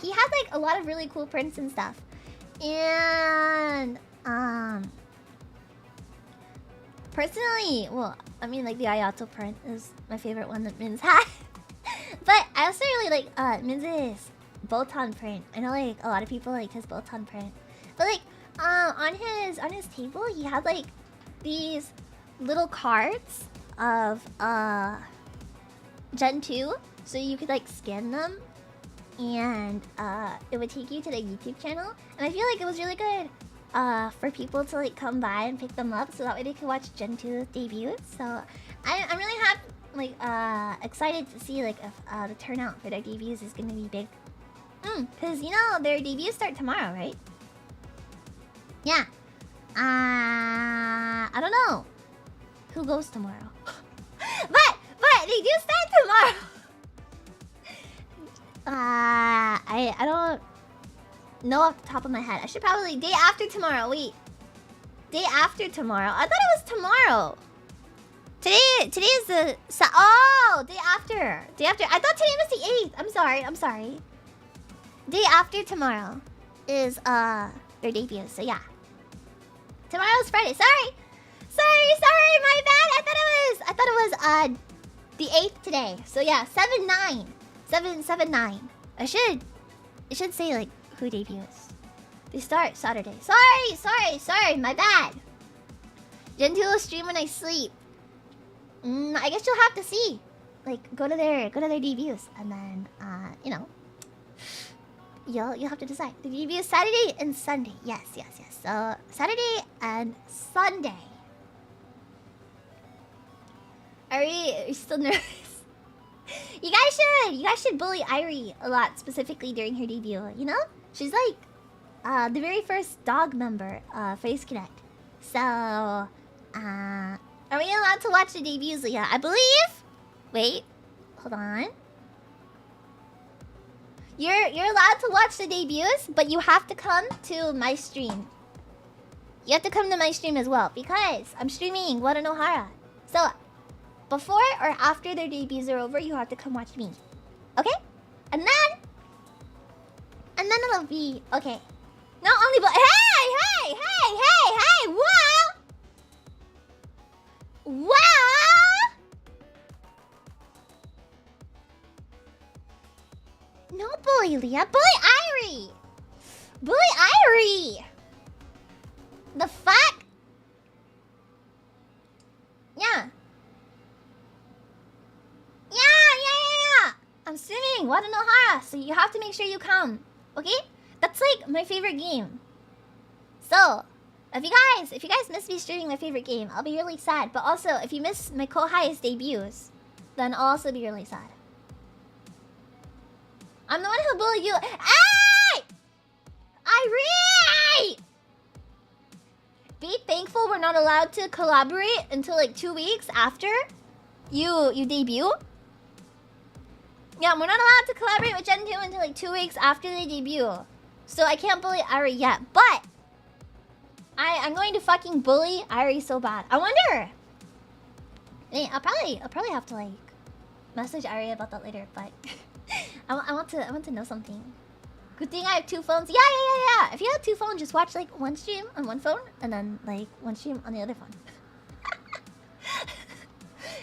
He had, like, a lot of really cool prints and stuff, and personally, well, I mean, like, the Ayato print is my favorite one that Minz had. But I also really like Minz's Botan print. I know, like, a lot of people liked his Botan print. But, like, on his table, he had, like, these little cards of Gen 2, so you could, like, scan them, and it would take you to the YouTube channel. And I feel like it was really good for people to, like, come by and pick them up, so that way they could watch Gen 2's debut. So I'm really happy, like, excited to see, like, if the turnout for their debuts is gonna be big. Because, you know, their debuts start tomorrow, right? Yeah. I don't know who goes tomorrow. but they do start tomorrow. I don't know off the top of my head. I should probably day after tomorrow. Wait. Day after tomorrow. I thought it was tomorrow. Today is the day after. Day after. I thought today was the 8th. I'm sorry. Day after tomorrow is their debut. So yeah. Tomorrow's Friday. Sorry, my bad. I thought it was the 8th today. So yeah, 7/9. 7/9. It should say, like, who debuts. They start Saturday. Sorry, my bad. Gen 2 will stream when I sleep. I guess you'll have to see. Like, go to their debuts, and then you know, you'll have to decide. The debut is Saturday and Sunday. Yes. So Saturday and Sunday. Are you still nervous? You guys should bully Irie a lot, specifically during her debut. You know, she's like the very first dog member for Ace Connect. So are we allowed to watch the debuts? Yeah, I believe. Wait, hold on. You're allowed to watch the debuts, but you have to come to my stream. You have to come to my stream as well, because I'm streaming Wada no Hara. So before or after their debuts are over, you have to come watch me. Okay? And then it'll be okay. Not only but hey! Wow! No bully Leah, bully Irie! Bully Irie! The fuck? Yeah. I'm streaming Wada no Hara, so you have to make sure you come. Okay? That's like my favorite game. So, if you guys miss me streaming my favorite game, I'll be really sad. But also, if you miss my Kohai's debuts, then I'll also be really sad. I'm the one who bullied you. Hey! Irie! Be thankful we're not allowed to collaborate until like 2 weeks after you debut. Yeah, we're not allowed to collaborate with Gen 2 until like 2 weeks after they debut. So I can't bully Irie yet, but I'm going to fucking bully Irie so bad. I wonder. I'll probably have to like message Irie about that later, but I want to know something. Good thing I have 2 phones. Yeah. If you have 2 phones, just watch like one stream on one phone and then like one stream on the other phone.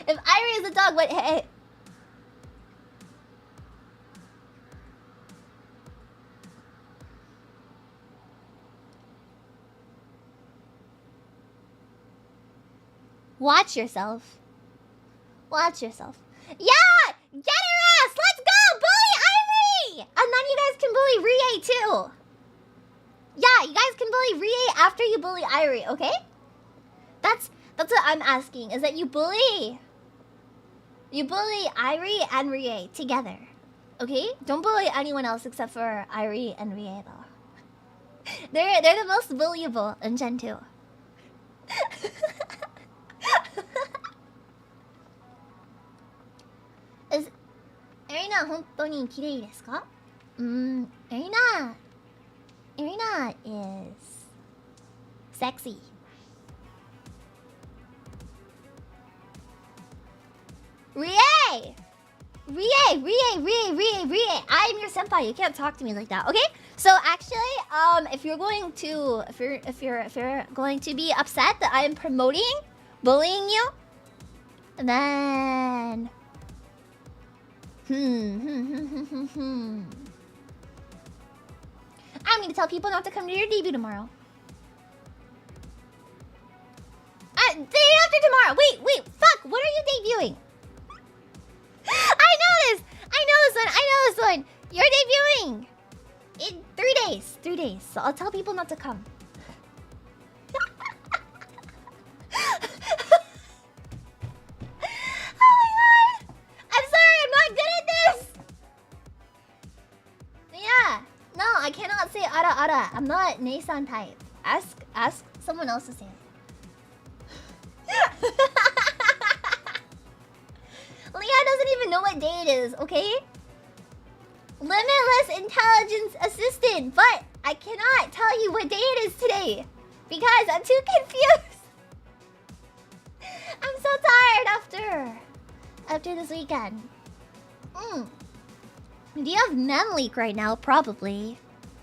If Irie is a dog, what? Hey. Watch yourself. Watch yourself. Yeah! Get her ass! Let's go! Bully Irie! And then you guys can bully Rie too. Yeah, you guys can bully Rie after you bully Irie, okay? That's what I'm asking, is that you bully Irie and Rie together. Okay? Don't bully anyone else except for Irie and Rie though. They're the most bullyable in Gen 2. Is Erina 本当に綺麗ですか? Erina is sexy. Rie! I'm your senpai. You can't talk to me like that, okay? So actually, if you're going to be upset that I am promoting bullying you, then I'm going to tell people not to come to your debut tomorrow. Day after tomorrow. Wait, fuck. What are you debuting? I know this one. You're debuting in 3 days. 3 days. So I'll tell people not to come. Oh my god. I'm sorry, I'm not good at this. Yeah. No, I cannot say ara. I'm not Neisan type. Ask someone else to say it. Leah doesn't even know what day it is, okay? Limitless intelligence assistant, but I cannot tell you what day it is today because I'm too confused. I'm so tired after this weekend. Do you have mem leak right now? Probably.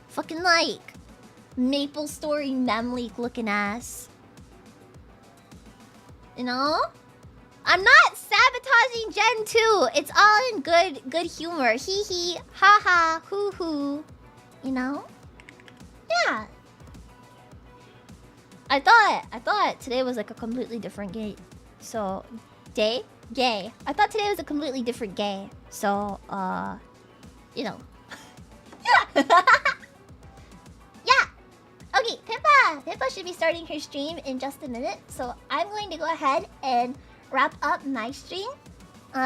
Fucking like Maple Story mem leak looking ass. You know? I'm not sabotaging Gen 2. It's all in good humor. Hee hee, ha ha, hoo hoo. You know? Yeah. I thought today was like a completely different game. So Day? Gay. I thought today was a completely different gay. So, you know. Yeah! Okay, Pippa should be starting her stream in just a minute. So I'm going to go ahead and wrap up my stream.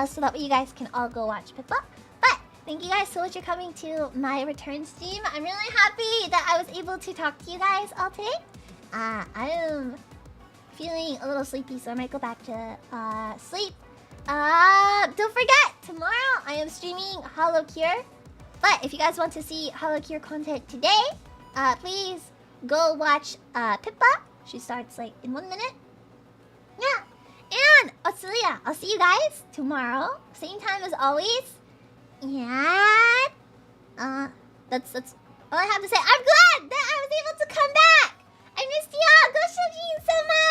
So that way you guys can all go watch Pippa. But thank you guys so much for coming to my return stream. I'm really happy that I was able to talk to you guys all today. I am feeling a little sleepy, so I might go back to sleep. Don't forget, tomorrow I am streaming Hollow Cure. But if you guys want to see Hollow Cure content today, please go watch Pippa. She starts like in 1 minute. Yeah. And Ashelia, I'll see you guys tomorrow, same time as always. And that's all I have to say. I'm glad that I was able to come back. I missed y'all. Go Shojin so much.